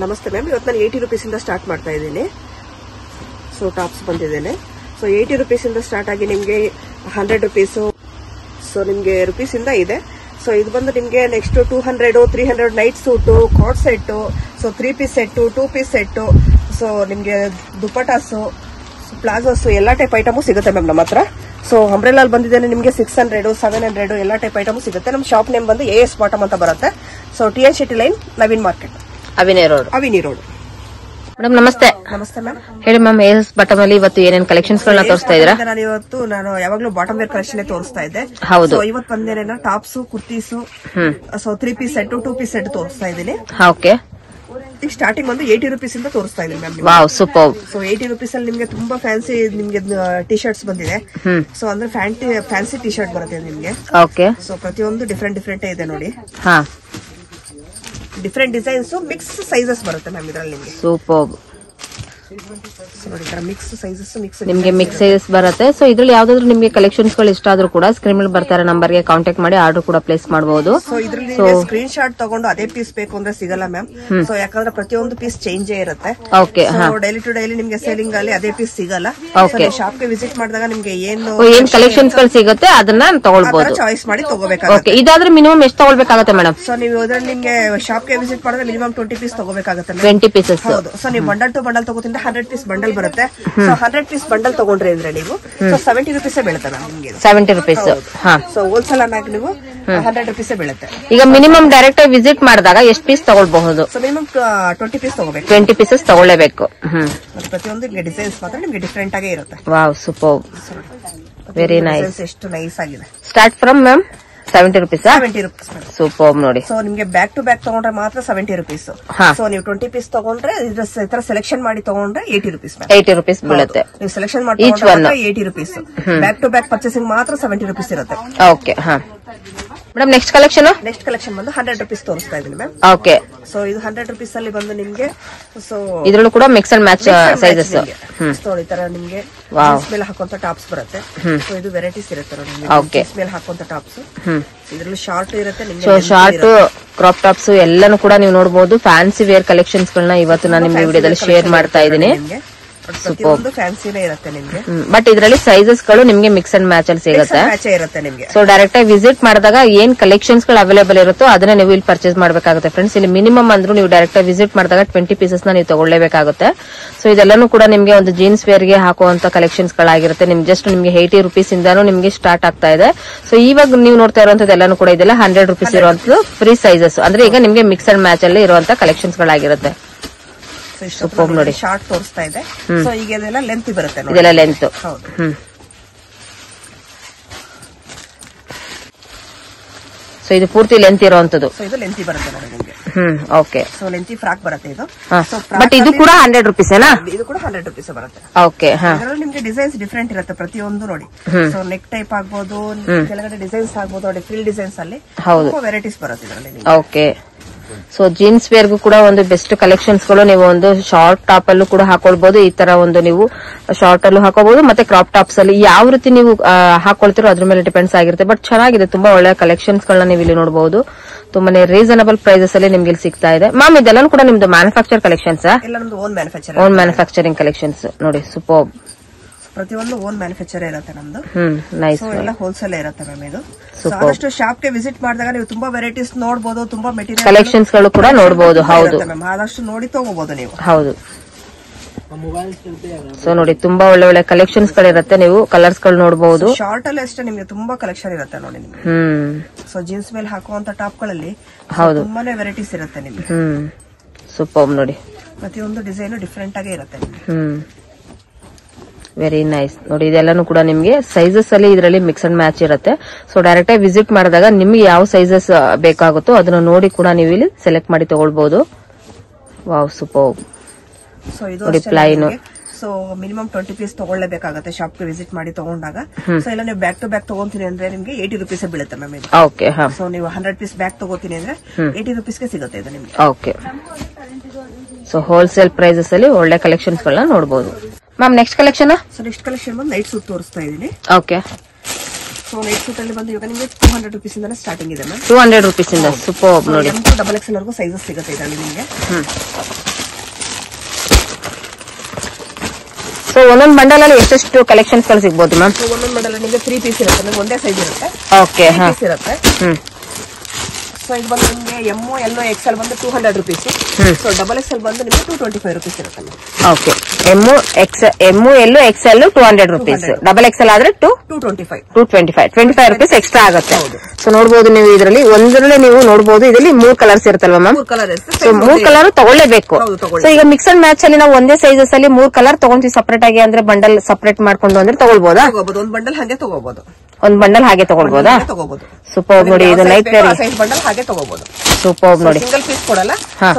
ನಮಸ್ತೆ ಮ್ಯಾಮ್, ಇವತ್ತು ನಾನು 80 ರೂಪೀಸ್ ಇಂದ ಸ್ಟಾರ್ಟ್ ಮಾಡ್ತಾ ಇದ್ದೀನಿ. ಸೊ ಟಾಪ್ಸ್ ಬಂದಿದ್ದೇನೆ. ಸೊ 80 ರೂಪೀಸ್ ಇಂದ ಸ್ಟಾರ್ಟ್ ಆಗಿ ನಿಮಗೆ 100 ರೂಪೀಸು, ಸೊ ನಿಮಗೆ ರುಪೀಸ್ ಇಂದ ಇದೆ. ಸೊ ಇದು ಬಂದು ನಿಮಗೆ ನೆಕ್ಸ್ಟ್ 200, 300 ನೈಟ್ ಸೂಟು, ಕಾಟ್ set, so 3 piece set, 2 piece set, so ನಿಮಗೆ ದುಪಟಾಸು, ಪ್ಲಾಜೋಸು ಎಲ್ಲ ಟೈಪ್ ಐಟಮು ಸಿಗುತ್ತೆ ಮ್ಯಾಮ್ ನಮ್ಮ ಹತ್ರ. ಸೊ ಅಂಬ್ರೆಲಾಲ್ ಬಂದಿದ್ದೇನೆ ನಿಮಗೆ 600, 700 ಎಲ್ಲ ಟೈಪ್ ಐಟಮು ಸಿಗುತ್ತೆ. ನಮ್ಮ ಶಾಪ್ ನೇಮ್ ಬಂದು AS ಬಾಟಮ್ ಅಂತ ಬರುತ್ತೆ. So TN Shetty line, Naveen market, avenue road. Madam ನಮಸ್ತೆ. ನಮಸ್ತೆ ಮ್ಯಾಮ್, ಹೇಳಿ ಮ್ಯಾಮ್. AS ಬಾಟಮ್ ಅಲ್ಲಿ ಇವತ್ತು ಏನೇನ್ ಕಲೆಕ್ಷನ್ಸ್ ಗಳನ್ನ ತೋರಿಸ್ತಾ ಇದ್ದೀರಾ? ನಾನು ಯಾವಾಗ್ಲೂ ಬಾಟಮ್ ವೇರ್ ಕಲೆಕ್ಷನ್ ತೋರಿಸ್ತಾ ಇದ್ದೆ. ಹೌದು. ಇವತ್ತು ಬಂದೇನ tops, kurtis, so 3 piece set, 2 piece set ತೋರಿಸ್ತಾ ಇದ್ದೀನಿ. ಓಕೆ. ಈಗ ಸ್ಟಾರ್ಟಿಂಗ್ ಒಂದು 80 ರೂಪೀಸ್ ಇಂದ ತೋರಿಸ್ತಾ ಇದ್ದೀನಿ ma'am. Wow, super. So 80 rupees ಅಲ್ಲಿ ನಿಮ್ಗೆ ತುಂಬಾ ಫ್ಯಾನ್ಸಿ ನಿಮ್ಗೆ ಟಿ ಶರ್ಟ್ಸ್ ಬಂದಿದೆ. ಸೊ ಅಂದ್ರೆ ಫ್ಯಾನ್ಸಿ ಟಿ ಶರ್ಟ್ ಬರುತ್ತೆ ನಿಮ್ಗೆ. ಓಕೆ. ಸೊ ಪ್ರತಿಯೊಂದು ಡಿಫ್ರೆಂಟ್ ಇದೆ ನೋಡಿ. ಹಾ, ಡಿಫ್ರೆಂಟ್ ಡಿಸೈನ್ಸ್, ಮಿಕ್ಸ್ ಸೈಜಸ್ ಬರುತ್ತೆ ಮ್ಯಾಮ್ ಇದರಲ್ಲಿ ನಿಮ್ಗೆ. ಸೂಪರ್. ನೋಡಿ ಮಿಕ್ಸ್ ಸೈಜಸ್, ನಿಮ್ಗೆ ಮಿಕ್ಸ್ ಸೈಜಸ್ ಬರುತ್ತೆ. ಸೊ ಇದ್ರಲ್ಲಿ ಯಾವ್ದಾದ್ರು ನಿಮ್ಗೆ ಕಲೆಕ್ಷನ್ಸ್ ಗಳು ಇಷ್ಟ ಆದ್ರೂ ಕೂಡ ಸ್ಕ್ರೀನ್ ಮೇಲೆ ಬರ್ತಾರೆ ನಂಬರ್ ಗೆ ಕಾಂಟ್ಯಾಕ್ಟ್ ಮಾಡಿ ಆರ್ಡರ್ ಕೂಡ ಪ್ಲೇಸ್ ಮಾಡಬಹುದು. ಸೊ ಇದ್ರಲ್ಲಿ ಸ್ಕ್ರೀನ್ ಶಾಟ್ ತಗೊಂಡು ಅದೇ ಪೀಸ್ ಬೇಕು ಅಂದ್ರೆ ಸಿಗಲ್ಲ ಮ್ಯಾಮ್. ಸೊ ಯಾಕಂದ್ರೆ ಪ್ರತಿಯೊಂದು ಪೀಸ್ ಚೇಂಜ್ ಇರುತ್ತೆ. ಓಕೆ. ಡೈಲಿ ಟು ಡೈಲಿ ನಿಮ್ಗೆ ಸೇಲಿಂಗ್ ಅಲ್ಲಿ ಅದೇ ಪೀಸ್ ಸಿಗಲ್ಲ. ಶಾಪ್ ಗೆ ವಿಸಿಟ್ ಮಾಡಿದಾಗ ನಿಮ್ಗೆ ಏನ್ ಕಲೆಕ್ಷನ್ಸ್ ಗಳು ಸಿಗುತ್ತೆ ಅದನ್ನ ತಗೊಳ್ಬಹುದು, ಚಾಯ್ಸ್ ಮಾಡಿ ತಗೋಬೇಕಾಗುತ್ತೆ. ಇದಾದ್ರೆ ಮಿನಿಮಮ್ ಎಷ್ಟು ತಗೊಳ್ಬೇಕಾಗುತ್ತೆ ಮೇಡಮ್? ಸೊ ನೀವು ಇದ್ರಲ್ಲಿ ನಿಮ್ಗೆ ಶಾಪ್ ಗೆ ವಿಸಿಟ್ ಮಾಡಿದ್ರೆ ಮಿನಿಮಮ್ 20 ಪೀಸ್ ತಗೋಬೇಕಾಗುತ್ತೆ. 20 ಪೀಸಸ್. ಹೌದು. ಸೊ ನೀವು ಬಂಡಲ್ ಟು ಬಂಡಲ್ ತಗೋತಿದ್ರೆ 100 ಪೀಸ್ ಬಂಡಲ್ ಬರುತ್ತೆ. ಸೊ 100 ಪೀಸ್ ಬಂಡಲ್ ತಗೊಂಡ್ರೆ ಅಂದ್ರೆ ನೀವು 70 ರೂಪೀಸ್ ಬೀಳುತ್ತೆ ನಿಮ್ಗೆ. 70 ರೂಪೀಸ್. ಸೊ ಹೋಲ್ಸೇಲ್ ಆಗಿ ನೀವು 100 ರೂಪೀಸ್ ಬೀಳುತ್ತೆ. ಈಗ ಮಿನಿಮಮ್ ಡೈರೆಕ್ಟ್ ಆಗಿ ವಿಸಿಟ್ ಮಾಡಿದಾಗ ಎಷ್ಟು ಪೀಸ್ ತಗೊಳ್ಬಹುದು? ಸೊ ಮಿನಿಮಮ್ 20 ಪೀಸ್ ತಗೋಬೇಕು. 20 ಪೀಸಸ್ ತಗೊಳ್ಳೇಬೇಕು. ಪ್ರತಿಯೊಂದು ಡಿಸೈನ್ಸ್ ಮಾತ್ರ ನಿಮ್ಗೆ ಡಿಫ್ರೆಂಟ್ ಆಗೇ ಇರುತ್ತೆ. Wow, super, very nice. ಎಷ್ಟು ನೈಸ್ ಆಗಿದೆ. Start from ma'am 70 rupees. 70 rupees super ನೋಡಿ. ಸೊ ನಿಮ್ಗೆ ಬ್ಯಾಕ್ ಟು ಬ್ಯಾಕ್ ತಗೊಂಡ್ರೆ ಮಾತ್ರ 70 ರೂಪೀಸ್. ಸೊ ನೀವು 20 ಪೀಸ್ ತಗೊಂಡ್ರೆ ಈ ತರ ಸೆಲೆಕ್ಷನ್ ಮಾಡಿ ತಗೊಂಡ್ರೆ 80 ರೂಪೀಸ್. 80 ರೂಪೀಸ್ ಬೀಳುತ್ತೆ. ನೀವು ಸೆಲೆಕ್ಷನ್ ಮಾಡಿ 80 rupees. Back to back purchasing ಮಾತ್ರ 70 ರೂಪೀಸ್ ಇರುತ್ತೆ. ಓಕೆ. ಮೇಡಮ್ ನೆಕ್ಸ್ಟ್ ಕಲೆಕ್ಷನ್ ಬಂದು 100 ರೂಪೀಸ್ ತೋರಿಸ್ತಾ ಇದೀನಿ ಮ್ಯಾಮ್. ಓಕೆ. ಸೊ ಇದು 100 ರೂಪೀಸ್ ಅಲ್ಲಿ ಬಂದು ನಿಮ್ಗೆ ಸೊ ಇದ್ರಲ್ಲೂ ಕೂಡ mix and match sizes. So ಈ ತರ ನಿಮ್ಗೆ ಮೇಲೆ ಹಾಕುವಂತ ಟಾಪ್ಸ್ ಬರುತ್ತೆ. ಸೊ ಇದು ವೆರೈಟೀಸ್ ಇರುತ್ತೆ ನೋಡಿ. ಮೇಲೆ ಹಾಕುವಂತ ಟಾಪ್ಸ್, ಇದ್ರಲ್ಲಿ ಶಾರ್ಟ್ ಇರುತ್ತೆ. ಸೊ ಶಾರ್ಟ್, ಕ್ರಾಪ್ ಟಾಪ್ಸ್ ಎಲ್ಲಾನು ಕೂಡ ನೀವು ನೋಡಬಹುದು. ಫ್ಯಾನ್ಸಿ ವೇರ್ ಕಲೆಕ್ಷನ್ಸ್ ಗಳನ್ನ ಇವತ್ತು ನಾನು ನಿಮ್ಗೆ ವಿಡಿಯೋದಲ್ಲಿ ಶೇರ್ ಮಾಡ್ತಾ ಇದ್ದೀನಿ. ಫ್ಯಾನ್ಸಿನೇ ಇರುತ್ತೆ ನಿಮ್ಗೆ. ಬಟ್ ಇದರಲ್ಲಿ ಸೈಜಸ್ ಗಳು ನಿಮ್ಗೆ ಮಿಕ್ಸ್ ಅಂಡ್ ಮ್ಯಾಚ್ ಅಲ್ಲಿ ಸಿಗುತ್ತೆ ನಿಮ್ಗೆ. ಸೊ ಡೈರೆಕ್ಟ್ ಆಗಿ ವಿಸಿಟ್ ಮಾಡಿದಾಗ ಏನ್ ಕಲೆಕ್ಷನ್ಸ್ ಗಳು ಅವೈಲೇಬಲ್ ಇರುತ್ತೋ ಅದನ್ನ ನೀವು ಇಲ್ಲಿ ಪರ್ಚೇಸ್ ಮಾಡಬೇಕಾಗುತ್ತೆ ಫ್ರೆಂಡ್ಸ್. ಇಲ್ಲಿ ಮಿನಿಮಮ್ ಅಂದ್ರೂ ನೀವು ಡೈರೆಕ್ಟ್ ಆಗಿ ವಿಸಿಟ್ ಮಾಡಿದಾಗ 20 ಪೀಸಸ್ ನ ನೀವು ತಗೊಳ್ಳೇಬೇಕಾಗುತ್ತೆ. ಸೊ ಇದೆಲ್ಲಾನು ಕೂಡ ನಿಮ್ಗೆ ಒಂದು ಜೀನ್ಸ್ ವೇರ್ ಗೆ ಹಾಕುವಂತ ಕಲೆಕ್ಷನ್ಸ್ ಗಳಾಗಿರುತ್ತೆ. ನಿಮ್ಗೆ ಜಸ್ಟ್ ನಿಮ್ಗೆ 80 ರೂಪೀಸ್ ಇಂದಾನು ನಿಮ್ಗೆ ಸ್ಟಾರ್ಟ್ ಆಗ್ತಾ ಇದೆ. ಸೊ ಇವಾಗ ನೀವು ನೋಡ್ತಾ ಇರುವಂತದ್ದು ಎಲ್ಲಾನು ಕೂಡ ಇದೆಲ್ಲ 100 ರೂಪೀಸ್ ಇರುವಂತದ್ದು ಫ್ರೀ ಸೈಜಸ್. ಅಂದ್ರೆ ಈಗ ನಿಮ್ಗೆ ಮಿಕ್ಸ್ ಅಂಡ್ ಮ್ಯಾಚ್ ಅಲ್ಲಿ ಇರುವಂತ ಕಲೆಕ್ಷನ್ಸ್ ಗಳಾಗಿರುತ್ತೆ. ಸೂಪರ್ ನೋಡಿ. ಶಾರ್ಟ್ ತೋರಿಸ್ತಾ ಇದೆ. ಸೊ ಈಗ ಇದೆಲ್ಲ ಲೆಂತ್ ಬರುತ್ತೆ. ಇದೆಲ್ಲ ಲೆಂತ್. ಸೊ ಇದು ಪೂರ್ತಿ ಲೆಂತ್ ಇರುವಂತದ್ದು. ಸೊ ಇದು ಲೆಂತಿ ಬರುತ್ತೆ ನೋಡಿ ನಿಮಗೆ. ಓಕೆ. ಸೊ ಲೆಂತಿ ಫ್ರಾಕ್ ಬರುತ್ತೆ ಇದು. ಬಟ್ ಇದು ಕೂಡ 100 ರೂಪೀಸ್ ಏನಾ? ಇದು ಕೂಡ 100 ರೂಪೀಸ್ ಬರುತ್ತೆ. ಓಕೆ. ಇದರಲ್ಲಿ ನಿಮ್ಗೆ ಡಿಸೈನ್ಸ್ ಡಿಫ್ರೆಂಟ್ ಇರುತ್ತೆ ಪ್ರತಿಯೊಂದು ನೋಡಿ. ಸೊ ನೆಕ್ ಟೈಪ್ ಆಗ್ಬೋದು, ಕೆಳಗಡೆ ಡಿಸೈನ್ಸ್ ಆಗ್ಬೋದು ನೋಡಿ. ಫಿಲ್ ಡಿಸೈನ್ಸ್ ಅಲ್ಲಿ ವೆರೈಟೀಸ್ ಬರುತ್ತೆ ಇದರಲ್ಲಿ. ಓಕೆ. ಸೊ ಜೀನ್ಸ್ ವೇರ್ಗೂ ಕೂಡ ಒಂದು ಬೆಸ್ಟ್ ಕಲೆಕ್ಷನ್ಸ್ ಗಳು ನೀವು ಒಂದು ಶಾರ್ಟ್ ಟಾಪ್ ಅಲ್ಲೂ ಕೂಡ ಹಾಕೊಳ್ಬಹುದು. ಈ ತರ ಒಂದು ನೀವು ಶಾರ್ಟ್ ಅಲ್ಲೂ ಹಾಕೋಬಹುದು, ಮತ್ತೆ ಕ್ರಾಪ್ ಟಾಪ್ಸ್ ಅಲ್ಲಿ ಯಾವ ರೀತಿ ನೀವು ಹಾಕೊಳ್ತಿರೋ ಅದ್ರ ಮೇಲೆ ಡಿಪೆಂಡ್ಸ್ ಆಗಿರುತ್ತೆ. ಬಟ್ ಚೆನ್ನಾಗಿದೆ, ತುಂಬಾ ಒಳ್ಳೆ ಕಲೆಕ್ಷನ್ಸ್ ಗಳನ್ನ ನೀವು ಇಲ್ಲಿ ನೋಡಬಹುದು. ತುಂಬಾನೇ ರೀಸನಬಲ್ ಪ್ರೈಸಸ್ ಅಲ್ಲಿ ನಿಮ್ಗೆ ಇಲ್ಲಿ ಸಿಗ್ತಾ ಇದೆ. ಮ್ಯಾಮ್ ಇದೆಲ್ಲ ಕೂಡ ನಿಮ್ದು manufacture collections? Own manufacturing collections ನೋಡಿ. ಸೂಪರ್. ಪ್ರತಿಯೊಂದು ಓನ್ ಮ್ಯಾನುಫ್ಯಾಕ್ಚರ್ ಇರುತ್ತೆ ನಮ್ದು. ನೈಸ್. ಎಲ್ಲ ಹೋಲ್ಸೇಲ್ ಇರುತ್ತೆ ಮ್ಯಾಮ್ ಇದು. ಆದಷ್ಟು ಶಾಪ್ ಗೆ ವಿಸಿಟ್ ಮಾಡಿದಾಗ ನೀವು ತುಂಬಾ ವೆರೈಟೀಸ್ ನೋಡಬಹುದು, ತುಂಬಾ ಮೆಟೀರಿಯಲ್ ಕಲೆಕ್ಷನ್ಸ್ ಗಳು ಕೂಡ ನೋಡಬಹುದು. ಹೌದು, ಆದಷ್ಟು ನೋಡಿ ತಗೋಬಹುದು ನೀವು. ಹೌದು. ಸೊ ನೋಡಿ ತುಂಬಾ ಒಳ್ಳೆ ಒಳ್ಳೆ ಕಲೆಕ್ಷನ್ಸ್ ಗಳಿರುತ್ತೆ. ನೀವು ಕಲರ್ಸ್ ಗಳು ನೋಡಬಹುದು. ಶಾರ್ಟ್ ಅಲ್ಲಿ ಅಷ್ಟೇ ನಿಮ್ಗೆ ತುಂಬಾ ಕಲೆಕ್ಷನ್ ಇರುತ್ತೆ ನೋಡಿ ನಿಮ್ಗೆ. ಸೊ ಜೀನ್ಸ್ ಮೇಲೆ ಹಾಕುವಂತ ಟಾಪ್ ಗಳಲ್ಲಿ ತುಂಬಾನೇ ವೆರೈಟೀಸ್ ಇರುತ್ತೆ ನಿಮ್ಗೆ. ಸೂಪರ್ ನೋಡಿ. ಪ್ರತಿಯೊಂದು ಡಿಸೈನ್ ಡಿಫ್ರೆಂಟ್ ಆಗೇ ಇರುತ್ತೆ ನಿಮ್ಗೆ. ವೆರಿ ನೈಸ್ ನೋಡಿ. ಇದೆಲ್ಲಾನು ಕೂಡ ನಿಮ್ಗೆ ಸೈಜಸ್ ಅಲ್ಲಿ ಇದರಲ್ಲಿ ಮಿಕ್ಸ್ ಅಂಡ್ ಮ್ಯಾಚ್ ಇರುತ್ತೆ. ಸೊ ಡೈರೆಕ್ಟ್ ಆಗಿ ವಿಸಿಟ್ ಮಾಡಿದಾಗ ನಿಮ್ಗೆ ಯಾವ ಸೈಜಸ್ ಬೇಕಾಗುತ್ತೋ ಅದನ್ನ ನೋಡಿ ಕೂಡ ನೀವು ಇಲ್ಲಿ ಸೆಲೆಕ್ಟ್ ಮಾಡಿ ತಗೊಳ್ಬಹುದು. Wow, super. ಸೊ ಇದು ಪ್ಲೈನ್. ಸೊ ಮಿನಿಮಮ್ 20 ಪೀಸ್ ತಗೊಳ್ಳೇಬೇಕಾಗುತ್ತೆ ಶಾಪ್ ಗೆ ವಿಸಿಟ್ ಮಾಡಿ ತಗೊಂಡಾಗ. ಸೊ ಇಲ್ಲ ನೀವು ಬ್ಯಾಕ್ ಟು ಬ್ಯಾಕ್ ತಗೊಂತೀನಿ ಅಂದ್ರೆ ನಿಮ್ಗೆ 80 ರೂಪೀಸ್ ಬೀಳುತ್ತೆ ಮ್ಯಾಮ್. ಓಕೆ. ಸೊ ನೀವು 100 ಪೀಸ್ ಬ್ಯಾಕ್ ತಗೋತೀನಿ ಅಂದ್ರೆ 80 ರೂಪೀಸ್ಗೆ ಸಿಗುತ್ತೆ ಇದು ನಿಮ್ಗೆ. ಓಕೆ. ಸೊ ಹೋಲ್ಸೇಲ್ ಪ್ರೈಸಸ್ ಅಲ್ಲಿ ಒಳ್ಳೆ ಕಲೆಕ್ಷನ್ಸ್ ಗಳನ್ನ ನೋಡಬಹುದು. Ma'am next collection? So next collection ಬಂದು ನೈಟ್ ಸೂಟ್ ತೋರಿಸ್ತಾ ಇದೀನಿ. ಓಕೆ. ಸೊ ನೈಟ್ ಸೂಟ್ ಅಲ್ಲಿ ಬಂದು ಇವಾಗ ನಿಮಗೆ 200 ರೂಪೀಸ್ ಇಂದ ಸ್ಟಾರ್ಟಿಂಗ್ ಇದೆ ಮ್ಯಾಮ್. 200 ರೂಪೀಸ್ ಇಂದ. ಸೂಪರ್ ನೋಡಿ. ಡಬಲ್ ಎಕ್ಸೆಲ್ ವರೆಗೂ ಸೈಜಸ್ ಸಿಗುತ್ತೆ ಇದರಲ್ಲಿ ನಿಮಗೆ. ಸೊ ಒಂದೊಂದು ಬಂಡಲ್ ಅಲ್ಲಿ ಎಷ್ಟೆಷ್ಟು ಕಲೆಕ್ಷನ್ಸ್ ಗಳು ಸಿಗಬಹುದು ಮ್ಯಾಮ್? ಒಂದೊಂದು ಬಂಡಲ್ ನಿಮಗೆ 3 ಪೀಸ್ ಇರುತ್ತೆ, ನಿಮ್ಗೆ ಒಂದೇ ಸೈಜ್ ಇರುತ್ತೆ. ಓಕೆ, ಪೀಸ್ ಇರುತ್ತೆ. ಸೊ ಇದು ಬಂದು ನಿಮಗೆ ಎಮ್ ಎಲ್ ಎಕ್ಸೆಲ್ ಬಂದು 200 ರುಪೀಸ್. ಸೊ ಡಬಲ್ ಎಕ್ಸೆಲ್ ಬಂದು ನಿಮಗೆ 225 ರುಪೀಸ್ ಇರುತ್ತೆ. Okay, M L Excel 200 rupees, double XL ಆದ್ರೆ 225 ರುಪೀಸ್ ಎಕ್ಸ್ಟ್ರಾ ಆಗುತ್ತೆ. ಸೊ ನೋಡಬಹುದು ನೀವು ಇದರಲ್ಲಿ ಒಂದರಲ್ಲಿ ನೀವು ನೋಡಬಹುದು ಇದರಲ್ಲಿ 3 ಕಲರ್ಸ್ ಇರುತ್ತಲ್ವಾ ಮ್ಯಾಮ್? 3 ಕಲರ್ ಇರುತ್ತೆ. ಸೊ 3 ಕಲರ್ ತಗೊಳ್ಳೇಬೇಕು. ಸೊ ಈಗ ಮಿಕ್ಸ್ ಅಂಡ್ ಮ್ಯಾಚ್ ಅಲ್ಲಿ ನಾವು ಒಂದೇ ಸೈಜಸ್ ಅಲ್ಲಿ 3 ಕಲರ್ ತಗೊಂತೀವಿ ಸಪರೇಟ್ ಆಗಿ, ಅಂದ್ರೆ ಬಂಡಲ್ ಸಪರೇಟ್ ಮಾಡ್ಕೊಂಡು ಅಂದ್ರೆ ತಗೊಳ್ಬೋದಾ? ಒಂದು ಬಂಡಲ್ ಹಾಗೆ ತಗೋಬಹುದು. ಒಂದ್ ಬಂಡಲ್ ಹಾಗೆ ತಗೊಳ್ಬೋದಾ? ಸೂಪರ್ ನೋಡಿ, ಇದು ನೈಟ್ ವೇರ್ ಬಂಡಲ್ ಹಾಗೆ ತಗೋಬಹುದು. ಸೂಪರ್ ನೋಡಿ, ಸಿಂಗಲ್ ಪೀಸ್ ಕೊಡಲ್ಲ.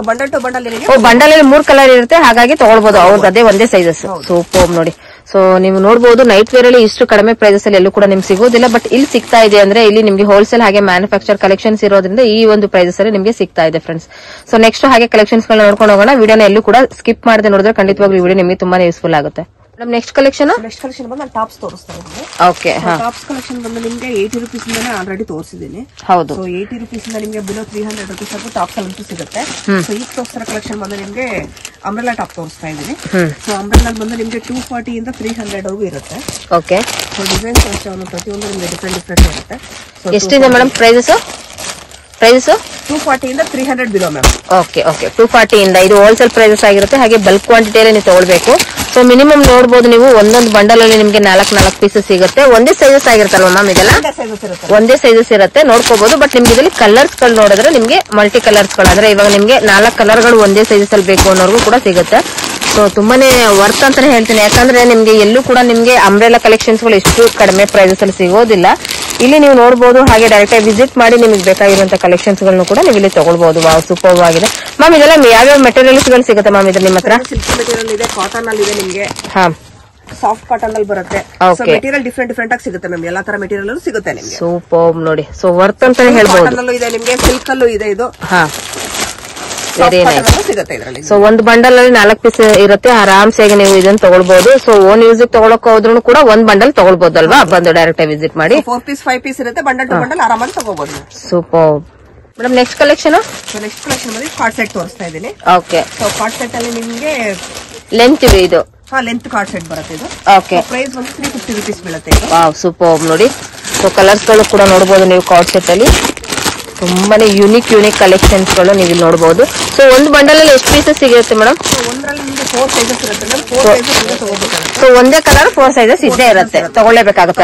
ಬಂಡಲ್ ಟು ಬಂಡಲ್ ಬಂಡಲ್ ಅಲ್ಲಿ 3 ಕಲರ್ ಇರುತ್ತೆ, ಹಾಗಾಗಿ ತಗೊಳ್ಬಹುದು. ಅವ್ರದ್ದು ಅದೇ ಒಂದೇ ಸೈಜಸ್. ಸೂಪರ್ ನೋಡಿ. ಸೊ ನೀವು ನೋಡಬಹುದು ನೈಟ್ ವೇರ್ ಅಲ್ಲಿ ಇಷ್ಟು ಕಡಿಮೆ ಪ್ರೈಸಸ್ ಅಲ್ಲಿ ಎಲ್ಲೂ ಕೂಡ ನಿಮ್ಗೆ ಸಿಗೋದಿಲ್ಲ, ಬಟ್ ಇಲ್ಲಿ ಸಿಗ್ತಾ ಇದೆ ಅಂದ್ರೆ ಇಲ್ಲಿ ನಿಮ್ಗೆ ಹೋಲ್ಸೇಲ್ ಹಾಗೆ ಮ್ಯಾನುಫ್ಯಾಕ್ಚರ್ ಕಲೆಕ್ಷನ್ಸ್ ಇರೋದ್ರಿಂದ ಈ ಒಂದು ಪ್ರೈಸಸ್ ಅಲ್ಲಿ ನಿಮ್ಗೆ ಸಿಗ್ತಾ ಇದೆ ಫ್ರೆಂಡ್ಸ್. ಸೊ ನೆಕ್ಸ್ಟ್ ಹಾಗೆ ಕಲೆಕ್ಷನ್ಸ್ ಗಳನ್ನ ನೋಡ್ಕೊಂಡು ಹೋಗೋಣ. ವಿಡಿಯೋನ ಎಲ್ಲೂ ಕೂಡ ಸ್ಕಿಪ್ ಮಾಡದೆ ನೋಡಿದ್ರೆ ಖಂಡಿತವಾಗ್ಲೂ ವಿಡಿಯೋ ನಿಮಗೆ ತುಂಬಾನೇ ಯೂಸ್ಫುಲ್ ಆಗುತ್ತೆ. ನೆಕ್ಸ್ಟ್ ಕಲೆಕ್ಷನ್ ಬಂದು ನಾನು ಟಾಪ್ಸ್ ತೋರಿಸ್ತಾ ಇದ್ದೀನಿ. ಓಕೆ, ಟಾಪ್ಸ್ ಕಲೆಕ್ಷನ್ ಬಂದು ನಿಮಗೆ 80 ರುಪೀಸ್ ಇಂದಾನೆ ಆಲ್ರೆಡಿ ತೋರಿಸಿದ್ದೀನಿ. ಹೌದು. ಸೊ 80 ರುಪೀಸ್ ಇಂದ ನಿಮಗೆ ಬಿಲೋ 300 ರುಪೀಸ್ ವರೆಗೂ ಟಾಪ್ಸ್ ಅಂತೂ ಸಿಗುತ್ತೆ. ಸೊ ಈಗ ತೋರಿಸ್ತಾರ ಕಲೆಕ್ಷನ್ ಬಂದು ನಿಮಗೆ ಅಂಬ್ರೆಲಾ ಟಾಪ್ ತೋರಿಸ್ತಾ ಇದ್ದೀನಿ. ಸೊ ಅಂಬ್ರೆಲಾ ಬಂದು ನಿಮಗೆ 240 ಇಂದ 300 ವರೆಗೂ ಇರುತ್ತೆ. ಓಕೆ. ಸೊ ಡಿಸೈನ್ಸ್ ಅಷ್ಟೇ ಪ್ರತಿಯೊಂದು ನಿಮಗೆ ಡಿಫ್ರೆಂಟ್ ಇರುತ್ತೆ. ಎಷ್ಟಿದೆ ಮೇಡಮ್ ಪ್ರೈಸಸ್? 240 ಇಂದ 300 ಬಿಲೋ ಮ್ಯಾಮ್. ಓಕೆ, 240 ಇಂದ ಇದು ಹೋಲ್ಸೇಲ್ ಪ್ರೈಸಸ್ ಆಗಿರುತ್ತೆ. ಹಾಗೆ ಬಲ್ಕ್ ಕ್ವಾಂಟಿಟಿಯಲ್ಲಿ ನೀವು ತಗೊಳ್ಬೇಕು. ಸೊ ಮಿನಿಮಮ್ ನೋಡಬಹುದು ನೀವು ಒಂದೊಂದು ಬಂಡಲ್ ಅಲ್ಲಿ ನಿಮಗೆ 4 ಪೀಸಸ್ ಸಿಗುತ್ತೆ. ಒಂದೇ ಸೈಜಸ್ ಆಗಿರುತ್ತಲ್ವಾ ಮ್ಯಾಮ್? ಇದೆಲ್ಲ ಒಂದೇ ಸೈಜಸ್ ಇರುತ್ತೆ, ನೋಡ್ಕೋಬಹುದು. ಬಟ್ ನಿಮ್ಗೆ ಇದರಲ್ಲಿ ಕಲರ್ಸ್ ಗಳು ನೋಡಿದ್ರೆ ನಿಮ್ಗೆ ಮಲ್ಟಿ ಕಲರ್ಸ್ ಗಳು, ಅಂದ್ರೆ ಇವಾಗ ನಿಮ್ಗೆ 4 ಕಲರ್ ಗಳು ಒಂದೇ ಸೈಜಸ್ ಅಲ್ಲಿ ಬೇಕು ಅನ್ನೋರ್ಗೂ ಕೂಡ ಸಿಗುತ್ತೆ. ಸೊ ತುಂಬಾನೇ ವರ್ತ್ ಅಂತಾನೆ ಹೇಳ್ತೀನಿ, ಯಾಕಂದ್ರೆ ನಿಮ್ಗೆ ಎಲ್ಲೂ ಕೂಡ ನಿಮ್ಗೆ ಅಂಬ್ರೆಲಾ ಕಲೆಕ್ಷನ್ಸ್ ಗಳು ಎಷ್ಟು ಕಡಿಮೆ ಪ್ರೈಸಸ್ ಅಲ್ಲಿ ಸಿಗೋದಿಲ್ಲ. ಇಲ್ಲಿ ನೀವು ನೋಡಬಹುದು, ಹಾಗೆ ಡೈರೆಕ್ಟ್ ಆಗಿ ವಿಸಿಟ್ ಮಾಡಿ ನಿಮಗೆ ಬೇಕಾಗಿರುವಂತ ಕಲೆಕ್ಷನ್ಸ್ ಗಳನ್ನು ಕೂಡ ನೀವು ಇಲ್ಲಿ ತಗೊಳ್ಬಹುದು. ವಾವ್, ಸೂಪರ್ ಆಗಿದೆ ಮ್ಯಾಮ್. ಇದೆಲ್ಲ ಯಾವ್ಯಾವ ಮೆಟೀರಿಯಲ್ಸ್ ಗಳು ಸಿಗುತ್ತೆ ಮ್ಯಾಮ್ ಇದ್ರ ನಿಮ್ಮ ಹತ್ರ? ಸಿಲ್ಕ್ ಮೆಟೀರಿಯಲ್ ಇದೆ, ಕಾಟನ್ ಅಲ್ಲಿ ಇದೆ, ನಿಮಗೆ ಸಾಫ್ಟ್ ಕಾಟನ್ ಅಲ್ಲಿ ಬರುತ್ತೆ. ಮೆಟೀರಿಯಲ್ ಡಿಫ್ರೆಂಟ್ ಆಗಿ ಸಿಗುತ್ತೆ ಮ್ಯಾಮ್. ಎಲ್ಲಾ ತರ ಮೆಟೀರಿಯಲ್ ಸಿಗುತ್ತೆ ನಿಮಗೆ. ಸೂಪರ್ ನೋಡಿ. ಸೊ ವರ್ತ್ ಅಂತಾನೆ ಹೇಳ್ಬಹುದು. ಕಾಟನ್ ಅಲ್ಲೂ ಇದೆ ನಿಮಗೆ, ಸಿಲ್ಕ್ ಅಲ್ಲೂ ಇದೆ. ಇದು ವೆರಿ ನೈಸ್. ಸಿಗುತ್ತೆ ಇದರಲ್ಲಿ. ಸೊ ಒಂದು ಬಂಡಲ್ ಅಲ್ಲಿ 4 ಪೀಸ್ ಇರುತ್ತೆ, ಆರಾಮ್ಸಾಗಿ ನೀವು ಇದನ್ನ ತಗೊಳ್ಬಹುದು. ಸೊ ಓನ್ ಯೂಸ್ ತಗೊಳಕ್ ಹೋದ್ರು ಕೂಡ ಒಂದ್ ಬಂಡಲ್ ತಗೊಳ್ಬಹುದಲ್ವಾ? ಬಂದು ಡೈರೆಕ್ಟ್ ಆಗಿ ವಿಸಿಟ್ ಮಾಡಿ. 4 ಪೀಸ್ 5 ಪೀಸ್ ಇರುತ್ತೆ, ಬಂಡಲ್ ಟು ಬಂಡಲ್ ಆರಾಮಾಗಿ ತಗೋಬಹುದು. Super madam. ನೆಕ್ಸ್ಟ್ ಕಲೆಕ್ಷನ್ ಬಂದು ಕಾರ್ಡ್ ಸೆಟ್ ತೋರಿಸ್ತಾ ಇದ್ದೀನಿ. ಓಕೆ. ಸೊ ಕಾರ್ಡ್ ಸೆಟ್ ಅಲ್ಲಿ ನಿಮಗೆ ಲೆಂತ್ ಇದೆ ಇದು. ಲೆಂತ್ ಕಾರ್ಡ್ ಸೆಟ್ ಬರುತ್ತೆ ಇದು. ಓಕೆ. ಪ್ರೈಸ್ ಬಂದು 350 ರುಪೀಸ್ ಬೀಳುತ್ತೆ. ವಾವ್, ಸೂಪರ್ ನೋಡಿ. ಸೊ ಕಲರ್ಸ್ ಗಳು ಕೂಡ ನೋಡಬಹುದು ನೀವು ಕಾರ್ಡ್ ಸೆಟ್ ಅಲ್ಲಿ. ತುಂಬಾನೇ ಯೂನಿಕ್ ಕಲೆಕ್ಷನ್ಸ್ ಗಳು ನೀವು ಇಲ್ಲಿ ನೋಡಬಹುದು. ಸೊ ಒಂದು ಬಂಡಲ್ ಅಲ್ಲಿ ಎಷ್ಟು ಪೀಸಸ್ ಸಿಗುತ್ತೆ ಮೇಡಮ್? ಒಂದರಲ್ಲಿ ನಿಮಗೆ 4 ಸೈಜಸ್ ಇರುತ್ತೆ. 4 ಸೈಜಸ್ ತಗೋಬೇಕಾಗುತ್ತೆ. ಸೊ ಒಂದೇ ಕಲರ್ 4 ಸೈಜಸ್ ಇದ್ದೇ ಇರುತ್ತೆ, ತಗೊಳ್ಳೇಬೇಕಾಗುತ್ತೆ.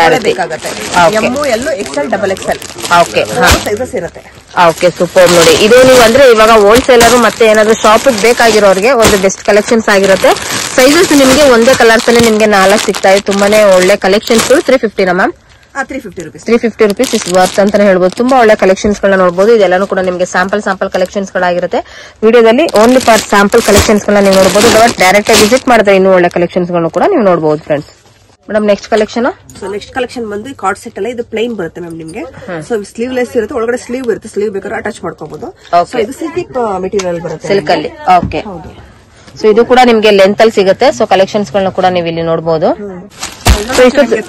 M L XL double XL. Okay, sizes ಇರುತ್ತೆ. ಓಕೆ, ಸೂಪರ್ ನೋಡಿ. ಇದು ನೀವು ಅಂದ್ರೆ ಇವಾಗ ಹೋಲ್ಸೇಲರ್ ಮತ್ತೆ ಏನಾದ್ರು ಶಾಪ್ ಬೇಕಾಗಿರೋರಿಗೆ ಒಂದು ಬೆಸ್ಟ್ ಕಲೆಕ್ಷನ್ಸ್ ಆಗಿರುತ್ತೆ. ಸೈಜಸ್ ನಿಮಗೆ ಒಂದೇ ಕಲರ್ಸ್ ಅಲ್ಲಿ ನಿಮ್ಗೆ 4 ಸಿಗ್ತಾ ಇದೆ. ತುಂಬಾನೇ ಒಳ್ಳೆ ಕಲೆಕ್ಷನ್ಸ್. 350 ನಾ ಮ್ಯಾಮ್? 350 ರುಪೀಸ್ ಇಸ್ ವರ್ತ್ ಅಂತಾನೆ ಹೇಳ್ಬೋದು. ತುಂಬಾ ಒಳ್ಳೆ ಕಲೆಕ್ಷನ್ಸ್ ಗಳನ್ನ ನೋಡಬಹುದು. ಇದೆಲ್ಲಾನು ಕೂಡ ನಿಮಗೆ ಸ್ಯಾಂಪಲ್ ಕಲೆಕ್ಷನ್ಸ್ ಗಳಾಗಿರುತ್ತೆ. ವಿಡಿಯೋದಲ್ಲಿ ಓನ್ಲಿ ಫಾರ್ ಸ್ಯಾಂಪಲ್ ಕಲೆಕ್ಷನ್ಸ್ ಗಳನ್ನ ನೀವು ನೋಡಬಹುದು. ಡೈರೆಕ್ಟ್ ಆಗಿ ವಿಸಿಟ್ ಮಾಡಿದ್ರೆ ಇನ್ನೂ ಒಳ್ಳೆ ಕಲೆಕ್ಷನ್ಸ್ ಗಳನ್ನು ಕೂಡ ನೀವು ನೋಡಬಹುದು friends. Madam next collection? So next collection ಬಂದು ಕಾರ್ಡ್ ಸೆಟ್ ಅಲ್ಲ, ಇದು ಪ್ಲೈನ್ ಬರುತ್ತೆ ಮ್ಯಾಮ್ ನಿಮಗೆ. ಸೊ ಸ್ಲೀವ್ಲೆಸ್ ಇರುತ್ತೆ, ಒಳಗಡೆ ಸ್ಲೀವ್ ಇರುತ್ತೆ. ಸ್ಲೀವ್ ಬೇಕಾದ್ರೆ ಅಟ್ಯಾಚ್ ಮಾಡ್ಕೋಬಹುದು. ಸೊ ಇದು ಸಿಲ್ಕ್ ಮೆಟೀರಿಯಲ್ ಬರುತ್ತೆ, ಸಿಲ್ಕ್ ಅಲ್ಲಿ. ಓಕೆ. ಸೊ ಇದು ಕೂಡ ನಿಮ್ಗೆ ಲೆಂತ್ ಅಲ್ಲಿ ಸಿಗುತ್ತೆ. ಸೊ ಕಲೆಕ್ಷನ್ಸ್ ಗಳನ್ನ ಕೂಡ ನೀವು ಇಲ್ಲಿ ನೋಡಬಹುದು.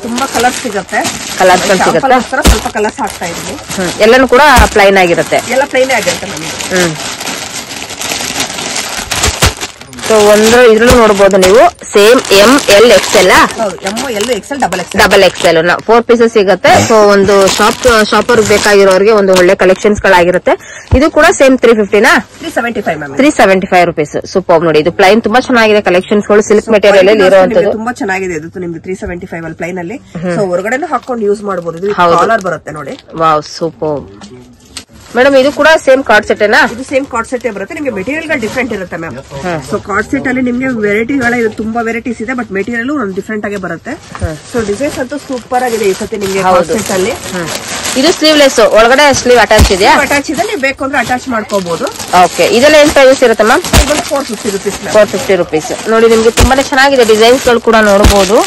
ತುಂಬಾ ಕಲರ್ಸ್ ಸಿಗುತ್ತೆ. ಕಲರ್ಸ್ ಸಿಗುತ್ತೆ, ಸ್ವಲ್ಪ ಕಲರ್ಸ್ ಹಾಕ್ತಾ ಇದ್ದೀನಿ. ಎಲ್ಲಾನು ಕೂಡ ಪ್ಲೈನ್ ಆಗಿರುತ್ತೆ. ಎಲ್ಲ ಪ್ಲೈನ್ ಆಗಿರುತ್ತೆ ನಮಗೆ. ಸೊ ಒಂದು ಇದ್ರಲ್ಲೂ ನೋಡಬಹುದು ನೀವು same M L XL double Excel 4 pieces ಸಿಗುತ್ತೆ. ಸೊ ಒಂದು ಶಾಪರ್ ಬೇಕಾಗಿರೋರಿಗೆ ಒಂದು ಒಳ್ಳೆ ಕಲೆಕ್ಷನ್ಸ್ ಗಳಾಗಿರುತ್ತೆ. ಇದು ಕೂಡ ಸೇಮ್ 375 ರುಪೀಸ್. ಸೂಪರ್ ನೋಡಿ. ಇದು ಪ್ಲೈನ್ ತುಂಬಾ ಚೆನ್ನಾಗಿದೆ ಕಲೆಕ್ಷನ್ಸ್ ಗಳು, ಸಿಲ್ಕ್ ಮೆಟೀರಿಯಲ್ ಅಲ್ಲಿ ಇರುವಂತದ್ದು. ತುಂಬಾ ಚೆನ್ನಾಗಿದೆ ಇದು ನಿಮ್ಗೆ 375 ಅಲ್ಲಿ ಪ್ಲೈನ್ ಅಲ್ಲಿ. ಸೊ ಹೊರಗಡೆನೂ ಹಾಕೊಂಡು ಯೂಸ್ ಮಾಡಬಹುದು. ಕಾಲರ್ ಬರುತ್ತೆ ನೋಡಿ. Wow, super madam. ಇದು ಕೂಡ ಸೇಮ್ ಕಾರ್ಡ್ ಸೆಟ್ ಏನಾ? ಇದು ಸೇಮ್ ಕಾರ್ಡ್ ಸೆಟ್ ಬರುತ್ತೆ. ನಿಮಗೆ ಮೆಟೀರಿಯಲ್ ಗಳು ಡಿಫ್ರೆಂಟ್ ಇರುತ್ತೆ ಮ್ಯಾಮ್. ಸೊ ಕಾರ್ಡ್ ಸೆಟ್ ಅಲ್ಲಿ ನಿಮಗೆ ವೆರೈಟಿಗಳ ತುಂಬಾ ವೆರೈಟೀಸ್ ಇದೆ, ಬಟ್ ಮೆಟೀರಿಯಲ್ ಒಂದು ಡಿಫ್ರೆಂಟ್ ಆಗಿ ಬರುತ್ತೆ. ಸೊ ಡಿಸೈನ್ಸ್ ಅಂತೂ ಸೂಪರ್ ಆಗಿದೆ ಈ ಸತಿ ನಿಮಗೆ ಕಾರ್ಡ್ ಸೆಟ್ ಅಲ್ಲಿ. ಇದು ಸ್ಲೀವ್ಲೆಸ್, ಒಳಗಡೆ ಸ್ಲೀವ್ ಅಟ್ಯಾಚ್ ಇದೆಯಾ? ಅಟ್ಯಾಚ್ ಇದೆ, ನೀವು ಬೇಕು ಅಂದ್ರೆ ಅಟ್ಯಾಚ್ ಮಾಡ್ಕೋಬಹುದು. ಓಕೆ. ಇದೆಲ್ಲ ಏನ್ ಪ್ರೈಸ್ ಇರುತ್ತೆ ಮ್ಯಾಮ್? 450 ರುಪೀಸ್. 450 ರುಪೀಸ್ ನೋಡಿ. ನಿಮ್ಗೆ ತುಂಬಾನೇ ಚೆನ್ನಾಗಿದೆ ಡಿಸೈನ್ಸ್ ಗಳು ಕೂಡ ನೋಡಬಹುದು.